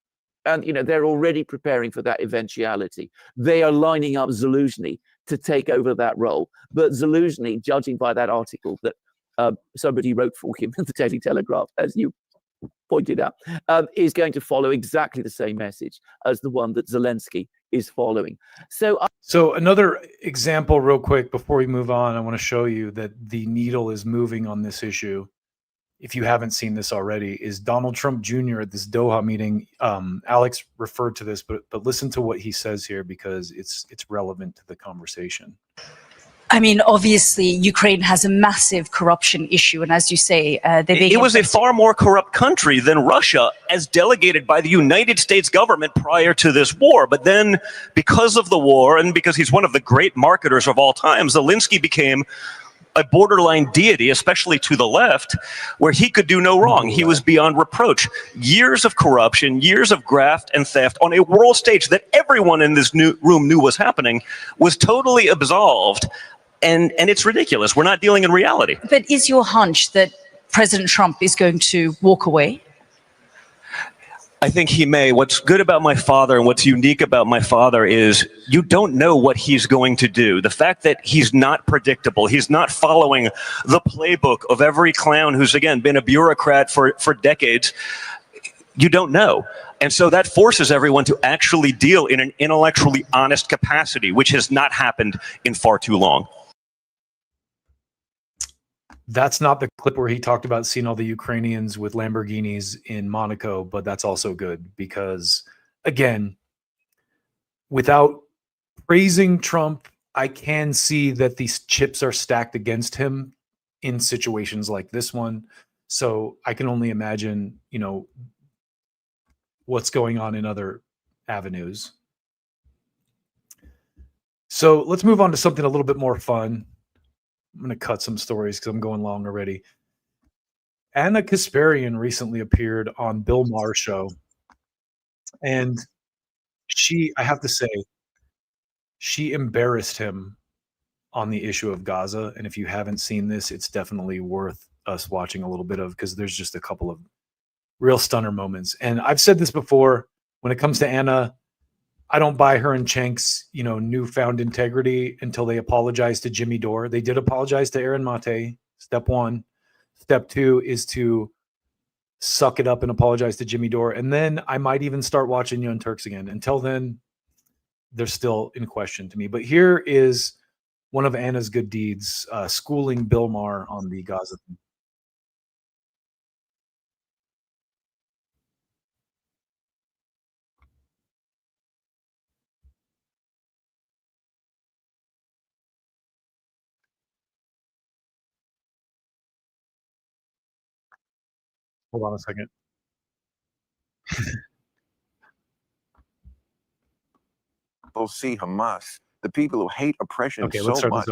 and they're already preparing for that eventuality, they are lining up Zaluzhny to take over that role. But Zaluzhny, judging by that article that somebody wrote for him in the Daily Telegraph, as you pointed out, is going to follow exactly the same message as the one that Zelensky is following. So another example real quick before we move on, I want to show you that the needle is moving on this issue. If you haven't seen this already, is Donald Trump Jr. at this Doha meeting. Alex referred to this, but listen to what he says here because it's relevant to the conversation. I mean, obviously, Ukraine has a massive corruption issue. And as you say, it was a far more corrupt country than Russia, as delegated by the United States government prior to this war. But then, because of the war, and because he's one of the great marketers of all time, Zelensky became a borderline deity, especially to the left, where he could do no wrong. He was beyond reproach. Years of corruption, years of graft and theft on a world stage that everyone in this room knew was happening, was totally absolved. And it's ridiculous. We're not dealing in reality. But is your hunch that President Trump is going to walk away? I think he may. What's good about my father and what's unique about my father is you don't know what he's going to do. The fact that he's not predictable, he's not following the playbook of every clown who's, again, been a bureaucrat for decades, you don't know. And so that forces everyone to actually deal in an intellectually honest capacity, which has not happened in far too long. That's not the clip where he talked about seeing all the Ukrainians with Lamborghinis in Monaco, but that's also good because, again, without praising Trump, I can see that these chips are stacked against him in situations like this one. So I can only imagine, what's going on in other avenues. So let's move on to something a little bit more fun. I'm going to cut some stories because I'm going long already. Anna Kasparian recently appeared on Bill Maher's show. And I have to say, she embarrassed him on the issue of Gaza. And if you haven't seen this, it's definitely worth us watching a little bit of because there's just a couple of real stunner moments. And I've said this before, when it comes to Anna, I don't buy her and Cenk's, newfound integrity until they apologize to Jimmy Dore. They did apologize to Aaron Mate. Step one. Step two is to suck it up and apologize to Jimmy Dore. And then I might even start watching Young Turks again. Until then, they're still in question to me. But here is one of Anna's good deeds, schooling Bill Maher on the Gaza thing. Hold on a second. People see Hamas, the people who hate oppression so much,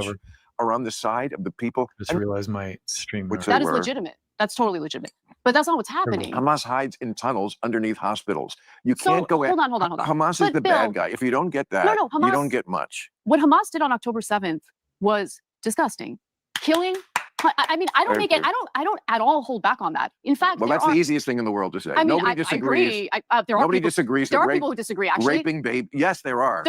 are on the side of the people. Just realized my stream. That is legitimate. That's totally legitimate. But that's not what's happening. Hamas hides in tunnels underneath hospitals. You can't go in. Hold on. Hamas is the bad guy. If you don't get that, Hamas, you don't get much. What Hamas did on October 7th was disgusting. Killing I mean, I don't make it. I don't at all hold back on that. In fact, well, that's the easiest thing in the world to say. I mean, Nobody I disagrees. agree. Nobody disagrees. There are people who disagree. Actually, raping babe. Yes, there are.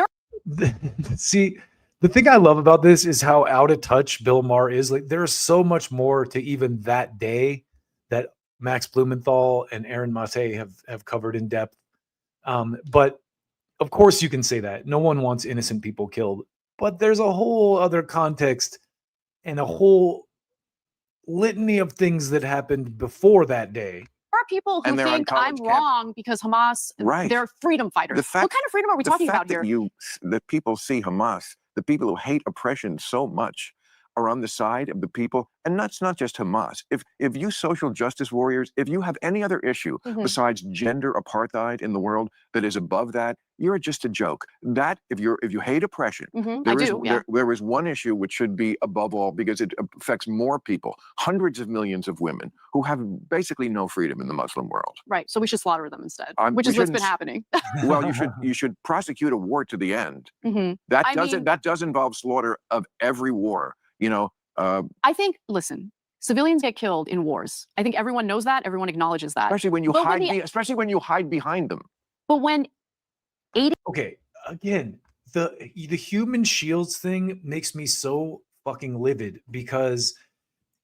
See, the thing I love about this is how out of touch Bill Maher is. Like, there's so much more to even that day that Max Blumenthal and Aaron Mate have covered in depth. But of course, you can say that no one wants innocent people killed. But there's a whole other context and a whole litany of things that happened before that day. There are people who think I'm wrong because Hamas, they're freedom fighters. What kind of freedom are we talking about here? That people see Hamas, the people who hate oppression so much, are on the side of the people, and that's not just Hamas. If you social justice warriors, if you have any other issue besides gender apartheid in the world that is above that, you're just a joke. That if you hate oppression, there is one issue which should be above all because it affects more people, hundreds of millions of women who have basically no freedom in the Muslim world. Right. So we should slaughter them instead, which is what's been happening. Well, you should prosecute a war to the end. That does involve slaughter of every war. You know, I think, listen, civilians get killed in wars. I think everyone knows that. Everyone acknowledges that. Especially when you hide behind them. But when 80. Okay, again, the human shields thing makes me so fucking livid because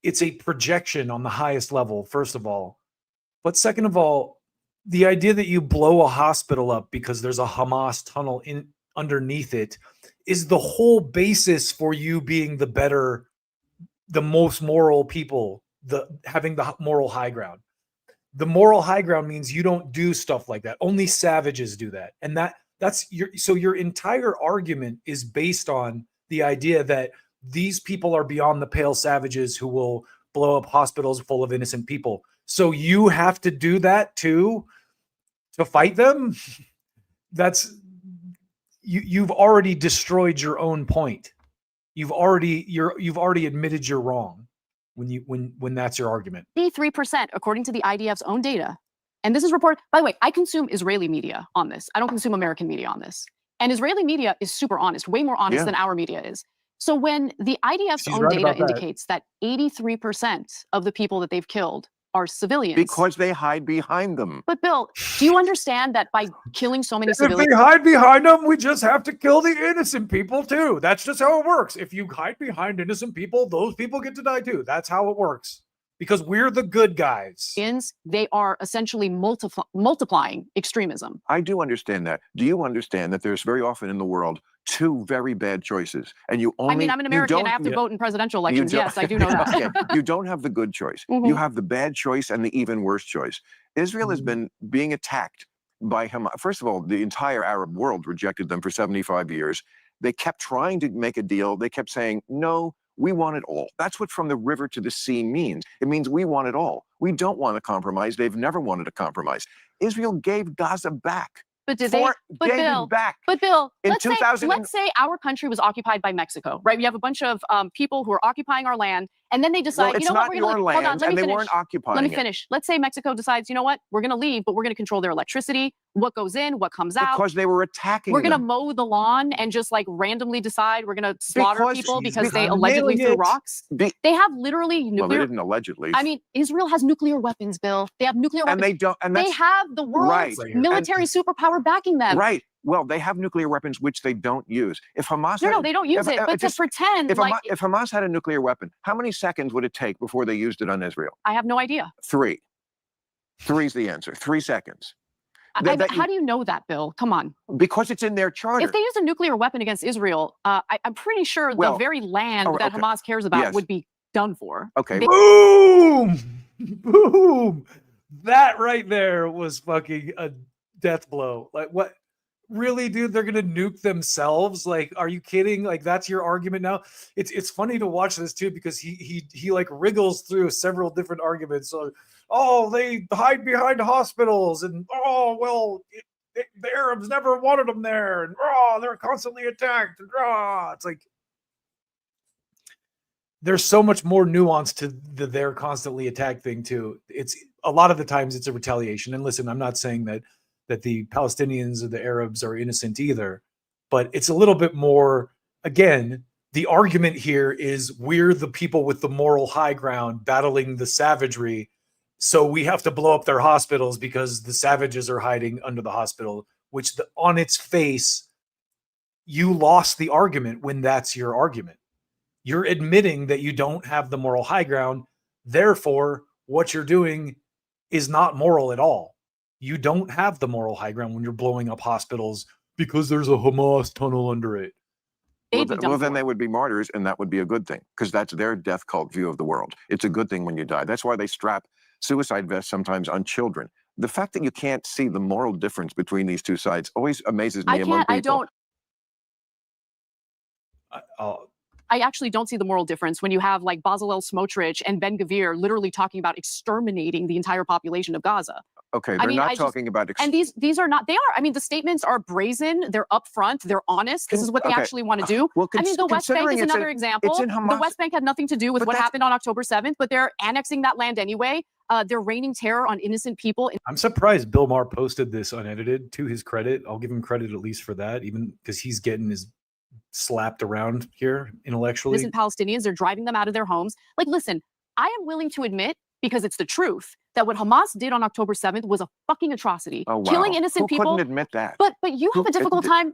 it's a projection on the highest level, first of all. But second of all, the idea that you blow a hospital up because there's a Hamas tunnel underneath it is the whole basis for you being the most moral people, having the moral high ground. The moral high ground means you don't do stuff like that. Only savages do that. And that's your entire argument is based on the idea that these people are beyond the pale savages who will blow up hospitals full of innocent people. So you have to do that too to fight them? You've already destroyed your own point. You've already admitted you're wrong when that's your argument. 83%, according to the IDF's own data, and this is reported. By the way, I consume Israeli media on this. I don't consume American media on this. And Israeli media is super honest, way more honest than our media is. So when the IDF's own data indicates that 83% of the people that they've killed are civilians. Because they hide behind them. But Bill, do you understand that by killing so many civilians? If they hide behind them, we just have to kill the innocent people too. That's just how it works. If you hide behind innocent people, those people get to die too. That's how it works. Because we're the good guys. They are essentially multiplying extremism. I do understand that. Do you understand that there's very often in the world two very bad choices, and you only? I mean, I'm an American. I have to vote in presidential elections. Yes, I do know that. Okay. You don't have the good choice. You have the bad choice and the even worse choice. Israel has been being attacked by Hamas. First of all, the entire Arab world rejected them for 75 years. They kept trying to make a deal. They kept saying, no, we want it all. That's what from the river to the sea means. It means we want it all. We don't want a compromise. They've never wanted a compromise. Israel gave Gaza back. But did they? But Bill, let's say our country was occupied by Mexico, right? We have a bunch of people who are occupying our land, and then they decide, you know what, we're going to hold on. Let me finish. Let me finish. Let's say Mexico decides, you know what, we're going to leave, but we're going to control their electricity, what goes in, what comes out. Because they were attacking. We're going to mow the lawn and just like randomly decide we're going to slaughter people because they allegedly threw rocks. They have literally nuclear. Well, they didn't allegedly. I mean, Israel has nuclear weapons, Bill. They have nuclear weapons. And they don't. And they have the world's military superpower backing them. Right. Well, they have nuclear weapons which they don't use. If Hamas no, they don't use it. But to pretend if Hamas had a nuclear weapon, how many seconds would it take before they used it on Israel? I have no idea. 3. 3's the answer. 3 seconds. How do you know that, Bill? Come on. Because it's in their charter. If they use a nuclear weapon against Israel, I'm pretty sure the very land that Hamas cares about would be done for. Okay. Boom! Boom! That right there was fucking a death blow. Like, what? Really, dude? They're gonna nuke themselves? Like, are you kidding? Like, that's your argument now? It's funny to watch this too because he like wriggles through several different arguments. So, oh, they hide behind hospitals, and oh, well, the Arabs never wanted them there, and oh, they're constantly attacked, and it's like there's so much more nuance to the they're constantly attacked thing too. It's a lot of the times it's a retaliation. And listen, I'm not saying that the Palestinians or the Arabs are innocent either, but it's a little bit more, again, the argument here is we're the people with the moral high ground battling the savagery. So we have to blow up their hospitals because the savages are hiding under the hospital, which on its face, you lost the argument when that's your argument. You're admitting that you don't have the moral high ground. Therefore, what you're doing is not moral at all. You don't have the moral high ground when you're blowing up hospitals because there's a Hamas tunnel under it. Well, then they would be martyrs, and that would be a good thing, because that's their death cult view of the world. It's a good thing when you die. That's why they strap suicide vests sometimes on children. The fact that you can't see the moral difference between these two sides always amazes me among people. I actually don't see the moral difference when you have like Bezalel Smotrich and Ben Gvir literally talking about exterminating the entire population of Gaza. Okay, they're not talking about... And these are not, they are. I mean, the statements are brazen, they're upfront, they're honest. This is what they actually want to do. Well, I mean, the West Bank is another example. The West Bank had nothing to do with what happened on October 7th, but they're annexing that land anyway. They're raining terror on innocent people. I'm surprised Bill Maher posted this unedited. To his credit, I'll give him credit at least for that, even because he's getting his slapped around here intellectually. Innocent Palestinians, they're driving them out of their homes. Like, listen, I am willing to admit, because it's the truth, that what Hamas did on October 7th was a fucking atrocity. Oh, wow. Killing innocent people. Who couldn't admit that? But you have a difficult time.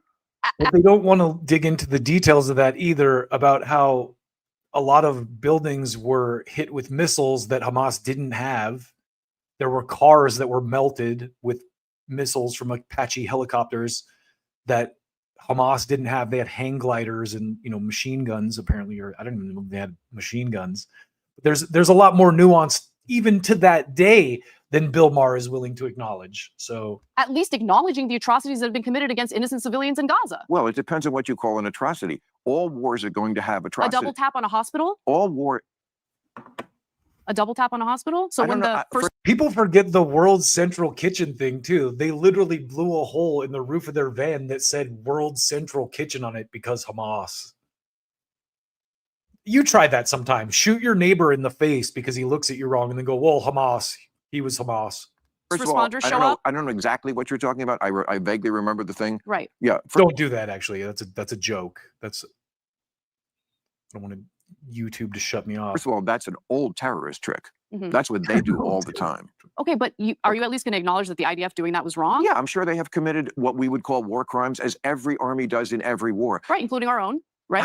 But they don't want to dig into the details of that either, about how a lot of buildings were hit with missiles that Hamas didn't have. There were cars that were melted with missiles from Apache helicopters that Hamas didn't have. They had hang gliders and, you know, machine guns apparently, or I don't even know if they had machine guns. But there's a lot more nuance even to that day than Bill Maher is willing to acknowledge. So At least acknowledging the atrocities that have been committed against innocent civilians in Gaza. Well, it depends on what you call an atrocity. All wars are going to have A atrocities. double tap on a hospital? All war... A double tap on a hospital? So when the first... People forget the World Central Kitchen thing too. They literally blew a hole in the roof of their van that said World Central Kitchen on it because Hamas. You try that sometime. Shoot your neighbor in the face because he looks at you wrong and then go, well, Hamas. He was Hamas. First of all, I don't know exactly what you're talking about. I vaguely remember the thing. Right. Yeah. Don't do that, actually. That's a joke. I don't want YouTube to shut me off. First of all, that's an old terrorist trick. Mhm. That's what they do all the time. Okay, but are you at least going to acknowledge that the IDF doing that was wrong? Yeah, I'm sure they have committed what we would call war crimes, as every army does in every war. Right, including our own, right?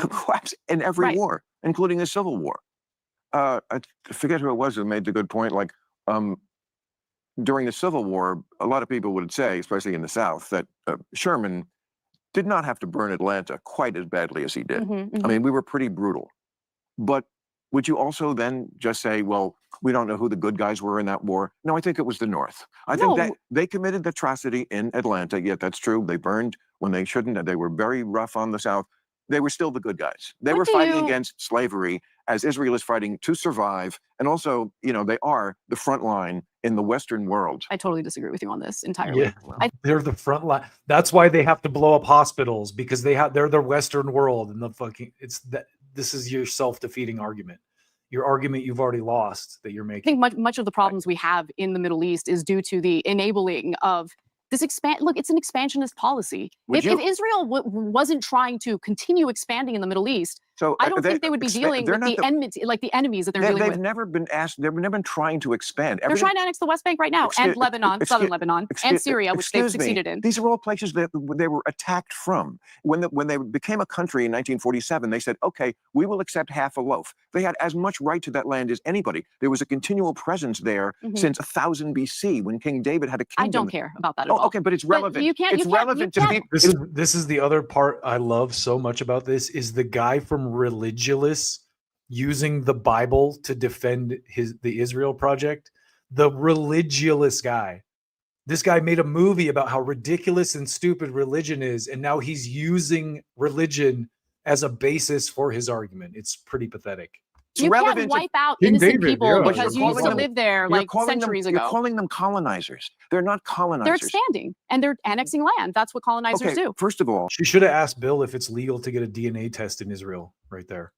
In every war, including the Civil War. I forget who it was who made the good point. Like, during the Civil War, a lot of people would say, especially in the South, that Sherman did not have to burn Atlanta quite as badly as he did. I mean, we were pretty brutal. But would you also then just say, well, we don't know who the good guys were in that war? No, I think it was the North. I think that they committed the atrocity in Atlanta. Yeah, that's true. They burned when they shouldn't have. They were very rough on the South. They were still the good guys. They were fighting against slavery as Israel is fighting to survive. And also, you know, they are the front line in the Western world. I totally disagree with you on this entirely. Yeah, they're the front line. That's why they have to blow up hospitals, because they're the Western world, and this is your self-defeating argument. Your argument you've already lost that you're making. I think much of the problems we have in the Middle East is due to the enabling of this look, it's an expansionist policy. If Israel wasn't trying to continue expanding in the Middle East, so I don't think they would be dealing with the enmity, like the enemies that they're dealing with. They've never been asked. They've never been trying to expand. They're trying to annex the West Bank right now, and Lebanon, southern Lebanon, and Syria, which they've succeeded in. These are all places that they were attacked from. When they became a country in 1947, they said, "Okay, we will accept half a loaf." They had as much right to that land as anybody. There was a continual presence there since 1000 BC, when King David had a kingdom. I don't care about that at all. Okay, but it's relevant. It's relevant to people. This is the other part I love so much about this is the guy from Religulous using the Bible to defend the Israel project. The Religulous guy. This guy made a movie about how ridiculous and stupid religion is, and now he's using religion as a basis for his argument. It's pretty pathetic. You can't wipe out innocent people because you used to live there like centuries ago. You're calling them colonizers. They're not colonizers. They're expanding and they're annexing land. That's what colonizers do. First of all, she should have asked Bill if it's legal to get a DNA test in Israel right there.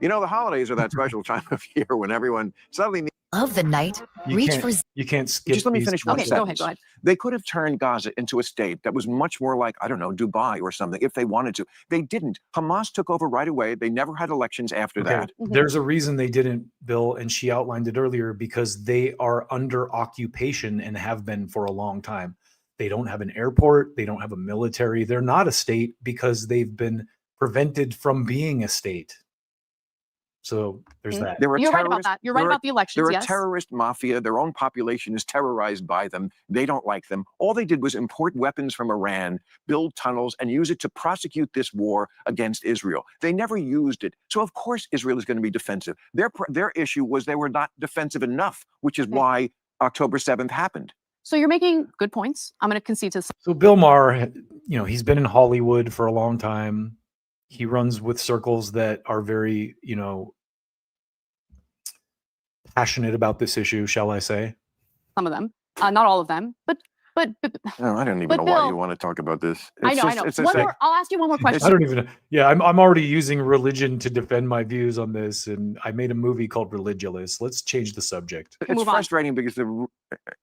You know, the holidays are that special time of year when everyone suddenly needs of the night, You reach can't, for you can't skip. Just let me these finish one Okay, sentence. go ahead. They could have turned Gaza into a state that was much more like, I don't know, Dubai or something if they wanted to. They didn't. Hamas took over right away. They never had elections after Okay, that. there's a reason they didn't, Bill, and she outlined it earlier, because they are under occupation and have been for a long time. They don't have an airport. They don't have a military. They're not a state because they've been prevented from being a state. So there's that. You're right about that. You're right about the elections. They're Yes. a terrorist mafia. Their own population is terrorized by them. They don't like them. All they did was import weapons from Iran, build tunnels, and use it to prosecute this war against Israel. They never used it. So of course Israel is going to be defensive. Their issue was they were not defensive enough, which is why October 7th happened. So you're making good points. I'm going to concede to. So Bill Maher, he's been in Hollywood for a long time. He runs with circles that are very, passionate about this issue, shall I say? Some of them, not all of them, but. No, I don't even know why you want to talk about this. I know. I'll ask you one more question. I don't even. Yeah, I'm already using religion to defend my views on this, and I made a movie called Religulous. Let's change the subject. It's frustrating because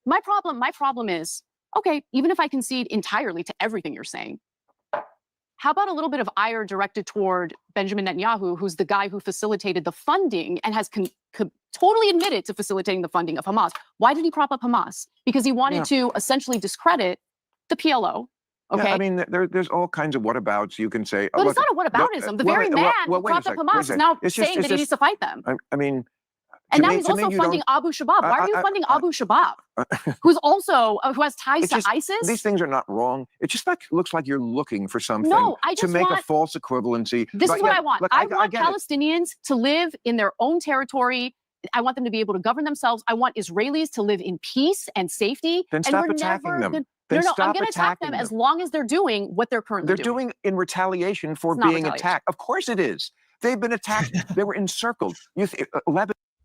My problem is, okay, even if I concede entirely to everything you're saying, how about a little bit of ire directed toward Benjamin Netanyahu, who's the guy who facilitated the funding and has totally admitted to facilitating the funding of Hamas? Why did he prop up Hamas? Because he wanted to essentially discredit the PLO. Okay. Yeah, I mean, there's all kinds of whatabouts you can say. But it's not a whataboutism. The very man who propped up Hamas is now saying that he needs to fight them. I mean, and now he's also funding Abu Shabab. Why are you funding Abu Shabab, who has ties to ISIS? These things are not wrong. It just looks like you're looking for something to make a false equivalency. This is what I want. I want Palestinians to live in their own territory. I want them to be able to govern themselves. I want Israelis to live in peace and safety. Then stop attacking them. No, I'm going to attack them as long as they're doing what they're currently doing. They're doing in retaliation for being attacked. Of course it is. They've been attacked. They were encircled.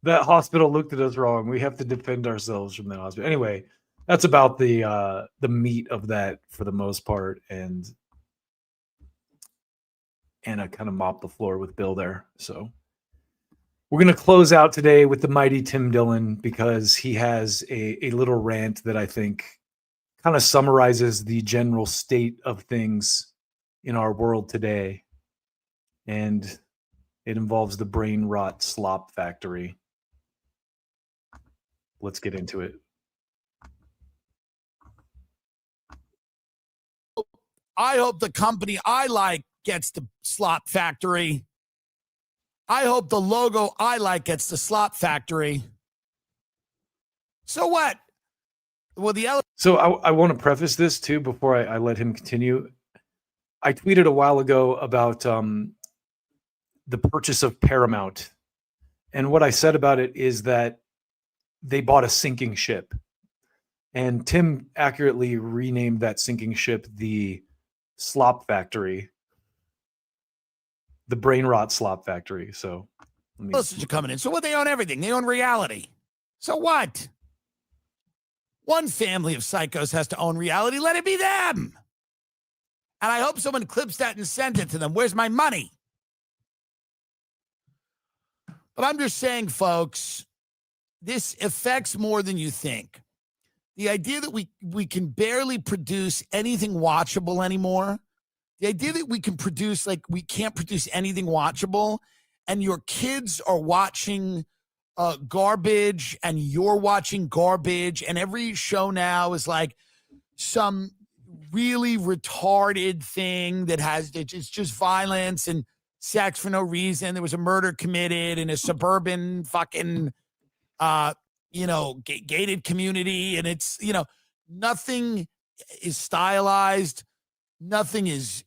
That hospital looked at us wrong. We have to defend ourselves from that hospital. Anyway, that's about the meat of that for the most part. And Anna kind of mopped the floor with Bill there. So we're going to close out today with the mighty Tim Dillon, because he has a little rant that I think kind of summarizes the general state of things in our world today. And it involves the brain rot slop factory. Let's get into it. I hope the company I like gets the slop factory. I hope the logo I like gets the slop factory. So what? Well, So I want to preface this too before I let him continue. I tweeted a while ago about the purchase of Paramount. And what I said about it is that they bought a sinking ship. And Tim accurately renamed that sinking ship the Slop Factory, the brain rot slop factory. So listeners are coming in. So what? They own everything. They own reality. So what? One family of psychos has to own reality. Let it be them. And I hope someone clips that and sends it to them. Where's my money? But I'm just saying, folks, this affects more than you think. The idea that we can barely produce anything watchable anymore, the idea that we can't produce anything watchable, and your kids are watching garbage, and you're watching garbage, and every show now is like some really retarded thing it's just violence and sex for no reason. There was a murder committed in a suburban fucking gated community, and it's, nothing is stylized, nothing is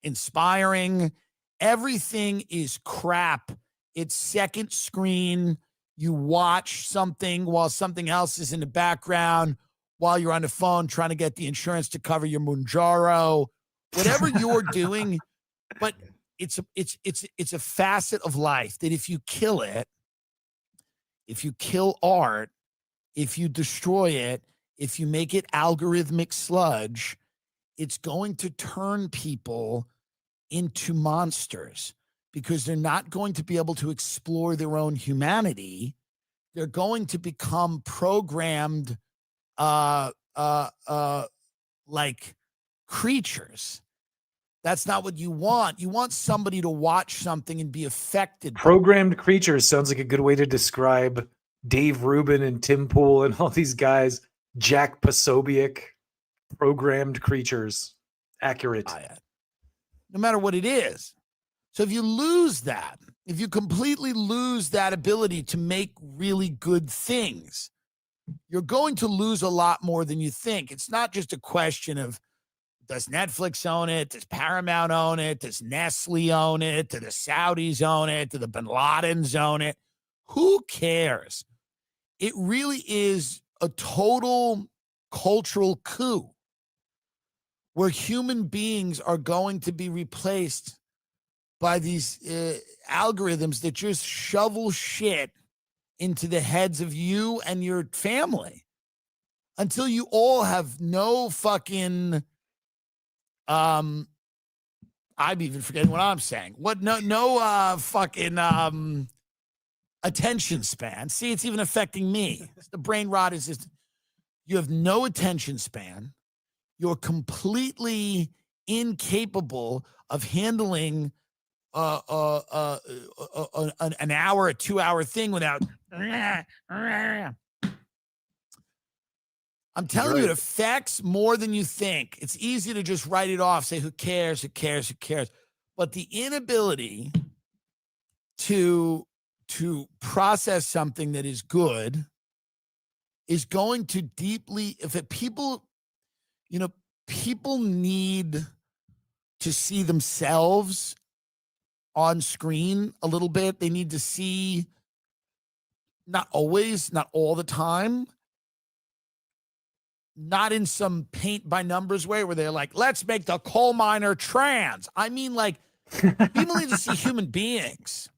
inspiring, everything is crap. It's second screen. You watch something while something else is in the background, while you're on the phone trying to get the insurance to cover your Mounjaro, whatever you're doing. But it's a facet of life that if you kill it, if you kill art, if you destroy it, if you make it algorithmic sludge, it's going to turn people into monsters, because they're not going to be able to explore their own humanity. they're going to become programmed like creatures. That's not what you want. You want somebody to watch something and be affected. Programmed creatures sounds like a good way to describe Dave Rubin and Tim Pool and all these guys. Jack Posobiec, programmed creatures. Accurate. No matter what it is. So if you lose that, if you completely lose that ability to make really good things, you're going to lose a lot more than you think. It's not just a question of, does Netflix own it? Does Paramount own it? Does Nestle own it? Do the Saudis own it? Do the Bin Ladens own it? Who cares? It really is a total cultural coup where human beings are going to be replaced by these algorithms that just shovel shit into the heads of you and your family until you all have no fucking I'm even forgetting what I'm saying. No fucking attention span. See, it's even affecting me. The brain rot is just, you have no attention span. You're completely incapable of handling an hour, a 2 hour thing without. I'm telling you, it affects more than you think. It's easy to just write it off, say, who cares, who cares, who cares. But the inability to process something that is good is going to deeply, people need to see themselves on screen a little bit. They need to see, not always, not all the time, not in some paint by numbers way where they're like, let's make the coal miner trans. I mean, like, people need to see human beings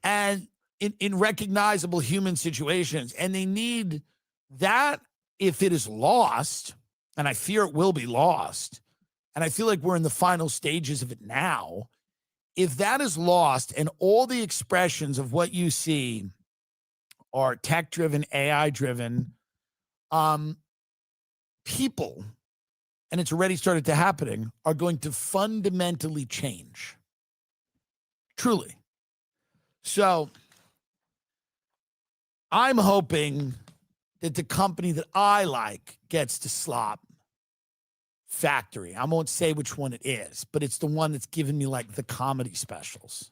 and in recognizable human situations. And they need that. If it is lost, and I fear it will be lost, and I feel like we're in the final stages of it now. If that is lost and all the expressions of what you see are tech-driven, AI-driven, people, and it's already started to happening, are going to fundamentally change. Truly. So I'm hoping that the company that I like gets to slop factory. I won't say which one it is, but it's the one that's given me like the comedy specials.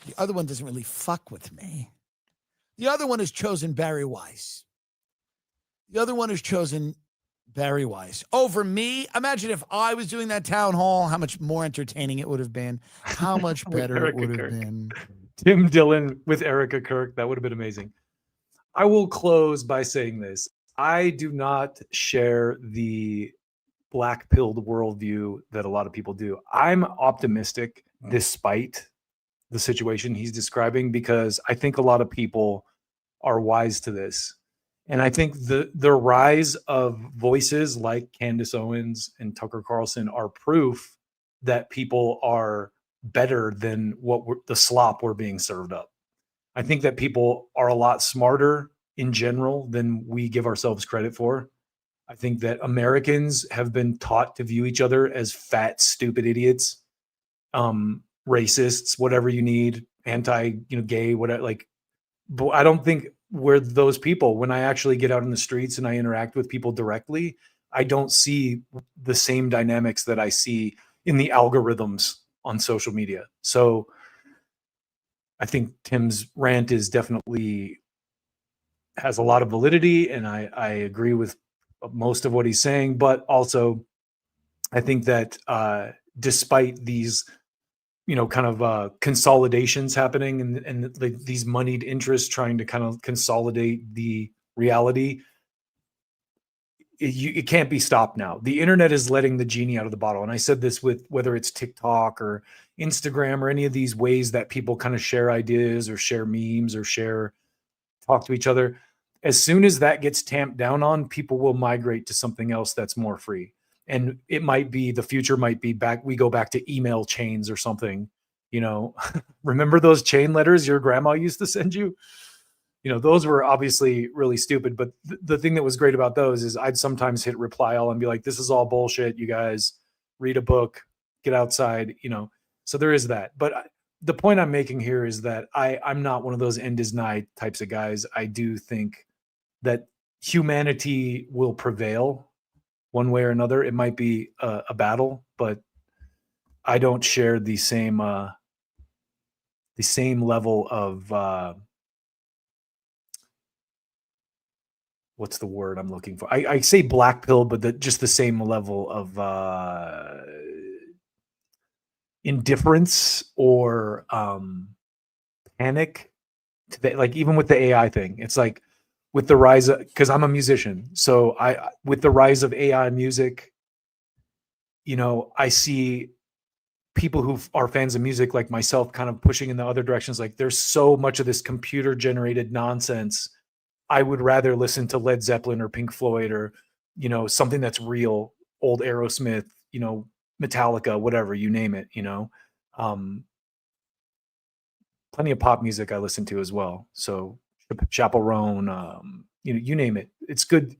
The other one doesn't really fuck with me. The other one has chosen Barry Weiss. The other one has chosen Barry Weiss over me. Imagine if I was doing that town hall, how much more entertaining it would have been. How much better it would have been. Tim Dillon with Erica Kirk. That would have been amazing. I will close by saying this. I do not share the black-pilled worldview that a lot of people do. I'm optimistic despite the situation he's describing, because I think a lot of people are wise to this. And I think the rise of voices like Candace Owens and Tucker Carlson are proof that people are better than the slop we're being served up. I think that people are a lot smarter in general than we give ourselves credit for. I think that Americans have been taught to view each other as fat, stupid idiots, racists, whatever you need, gay, whatever. Like, but I don't think we're those people. When I actually get out in the streets and I interact with people directly, I don't see the same dynamics that I see in the algorithms on social media. So I think Tim's rant is definitely has a lot of validity, and I agree with most of what he's saying. But also, I think that despite these, kind of consolidations happening and these moneyed interests trying to kind of consolidate the reality, it can't be stopped now. The internet is letting the genie out of the bottle. And I said this with whether it's TikTok or Instagram or any of these ways that people kind of share ideas or share memes or talk to each other. As soon as that gets tamped down on, people will migrate to something else that's more free. And it might be, the future might be we go back to email chains or something, Remember those chain letters your grandma used to send you? those were obviously really stupid. But the thing that was great about those is I'd sometimes hit reply all and be like, this is all bullshit. You guys read a book, get outside, so there is that. But the point I'm making here is that I'm not one of those end is nigh types of guys. I do think that humanity will prevail one way or another. It might be a battle, but I don't share the same level of what's the word I'm looking for? I say black pill, but just the same level of indifference or panic like even with the AI thing. It's like with the rise of, because I'm a musician, so with the rise of AI music, I see people who are fans of music like myself kind of pushing in the other directions. Like there's so much of this computer generated nonsense. I would rather listen to Led Zeppelin or Pink Floyd or, something that's real, old Aerosmith, Metallica, whatever, you name it, plenty of pop music I listen to as well. So Chappell Roan, you name it. It's good.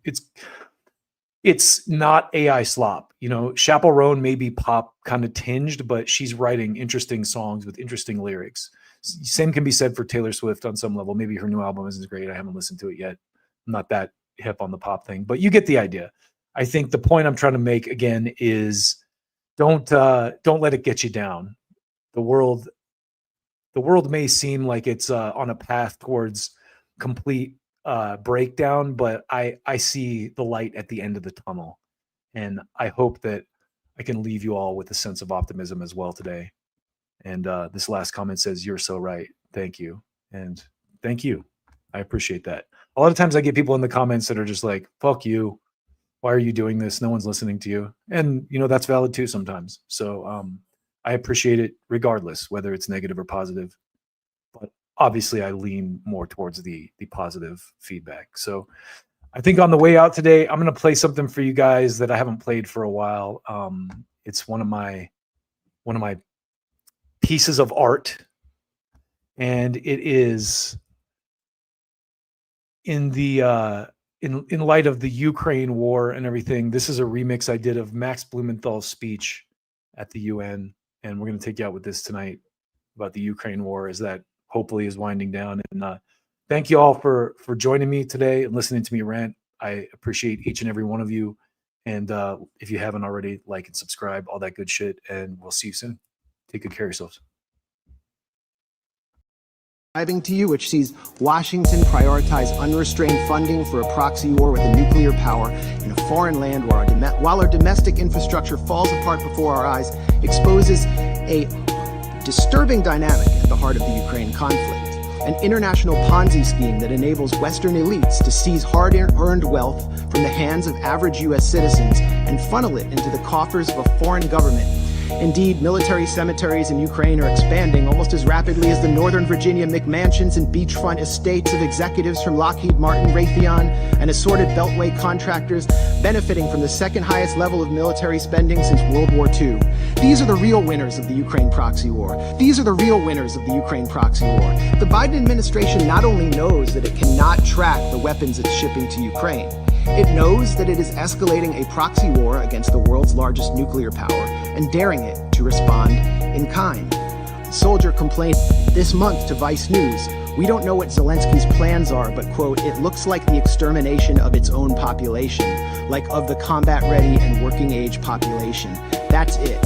It's not AI slop. Chappell Roan may be pop kind of tinged, but she's writing interesting songs with interesting lyrics. Same can be said for Taylor Swift on some level. Maybe her new album isn't great. I haven't listened to it yet. I'm not that hip on the pop thing, but you get the idea. I think the point I'm trying to make again is don't let it get you down. The world may seem like it's on a path towards complete breakdown, but I see the light at the end of the tunnel, and I hope that I can leave you all with a sense of optimism as well today. And this last comment says, "You're so right. Thank you." And thank you. I appreciate that. A lot of times I get people in the comments that are just like, "Fuck you. Why are you doing this? No one's listening to you." And that's valid too sometimes. So I appreciate it regardless, whether it's negative or positive. But obviously I lean more towards the positive feedback. So I think on the way out today, I'm going to play something for you guys that I haven't played for a while. It's one of my pieces of art, and it is in light of the Ukraine war and everything. This is a remix I did of Max Blumenthal's speech at the UN, and we're going to take you out with this tonight about the Ukraine war as that hopefully is winding down. And thank you all for joining me today and listening to me rant. I appreciate each and every one of you. And if you haven't already, like and subscribe, all that good shit, and we'll see you soon. Take good care of yourselves. To you, which sees Washington prioritize unrestrained funding for a proxy war with a nuclear power in a foreign land while our domestic infrastructure falls apart before our eyes, exposes a disturbing dynamic at the heart of the Ukraine conflict. An international Ponzi scheme that enables Western elites to seize hard-earned wealth from the hands of average U.S. citizens and funnel it into the coffers of a foreign government. Indeed, military cemeteries in Ukraine are expanding almost as rapidly as the Northern Virginia McMansions and beachfront estates of executives from Lockheed Martin, Raytheon, and assorted Beltway contractors benefiting from the second highest level of military spending since World War II. These are the real winners of the Ukraine proxy war. These are the real winners of the Ukraine proxy war. The Biden administration not only knows that it cannot track the weapons it's shipping to Ukraine, it knows that it is escalating a proxy war against the world's largest nuclear power and daring it to respond in kind. A soldier complained this month to Vice News, "We don't know what Zelensky's plans are, but, quote, it looks like the extermination of its own population, like of the combat-ready and working-age population. That's it."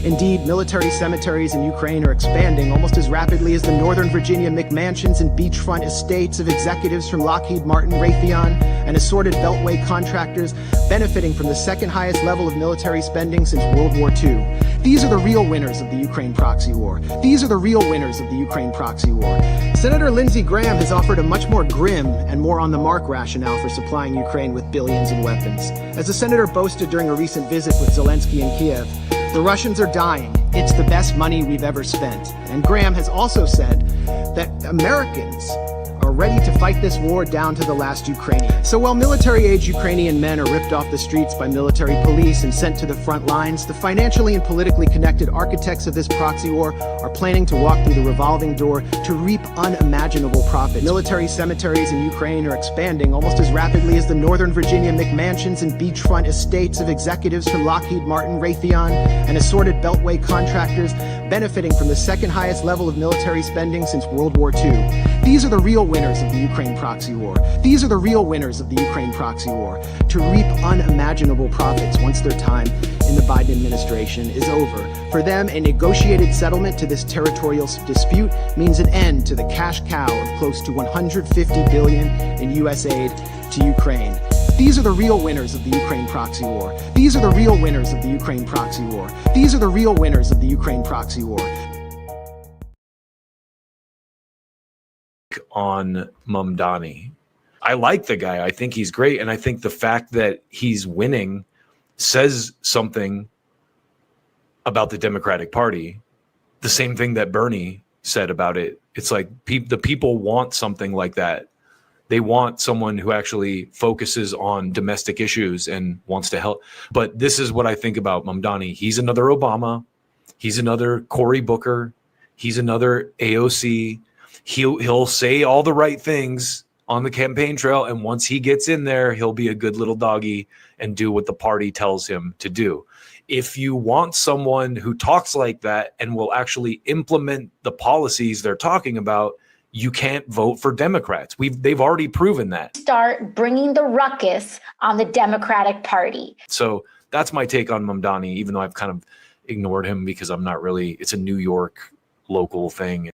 Indeed, military cemeteries in Ukraine are expanding almost as rapidly as the Northern Virginia McMansions and beachfront estates of executives from Lockheed Martin, Raytheon, and assorted Beltway contractors benefiting from the second highest level of military spending since World War II. These are the real winners of the Ukraine proxy war. These are the real winners of the Ukraine proxy war. Senator Lindsey Graham has offered a much more grim and more on-the-mark rationale for supplying Ukraine with billions in weapons. As the senator boasted during a recent visit with Zelensky in Kiev, "The Russians are dying. It's the best money we've ever spent." And Graham has also said that Americans are ready to fight this war down to the last Ukrainian. So while military-age Ukrainian men are ripped off the streets by military police and sent to the front lines, the financially and politically connected architects of this proxy war are planning to walk through the revolving door to reap unimaginable profits. Military cemeteries in Ukraine are expanding almost as rapidly as the Northern Virginia McMansions and beachfront estates of executives from Lockheed Martin, Raytheon, and assorted Beltway contractors benefiting from the second highest level of military spending since World War II. These are the real winners of the Ukraine proxy war. These are the real winners of the Ukraine proxy war, to reap unimaginable profits once their time in the Biden administration is over. For them, a negotiated settlement to this territorial dispute means an end to the cash cow of close to $150 billion in U.S. aid to Ukraine. These are the real winners of the Ukraine proxy war. These are the real winners of the Ukraine proxy war. These are the real winners of the Ukraine proxy war. On Mamdani. I like the guy. I think he's great. And I think the fact that he's winning says something about the Democratic Party. The same thing that Bernie said about it. It's like the people want something like that. They want someone who actually focuses on domestic issues and wants to help. But this is what I think about Mamdani. He's another Obama. He's another Cory Booker. He's another AOC. He'll say all the right things on the campaign trail, and once he gets in there, he'll be a good little doggy and do what the party tells him to do. If you want someone who talks like that and will actually implement the policies they're talking about, you can't vote for Democrats. They've already proven that. Start bringing the ruckus on the Democratic Party. So that's my take on Mamdani, even though I've kind of ignored him because I'm not really, it's a New York local thing.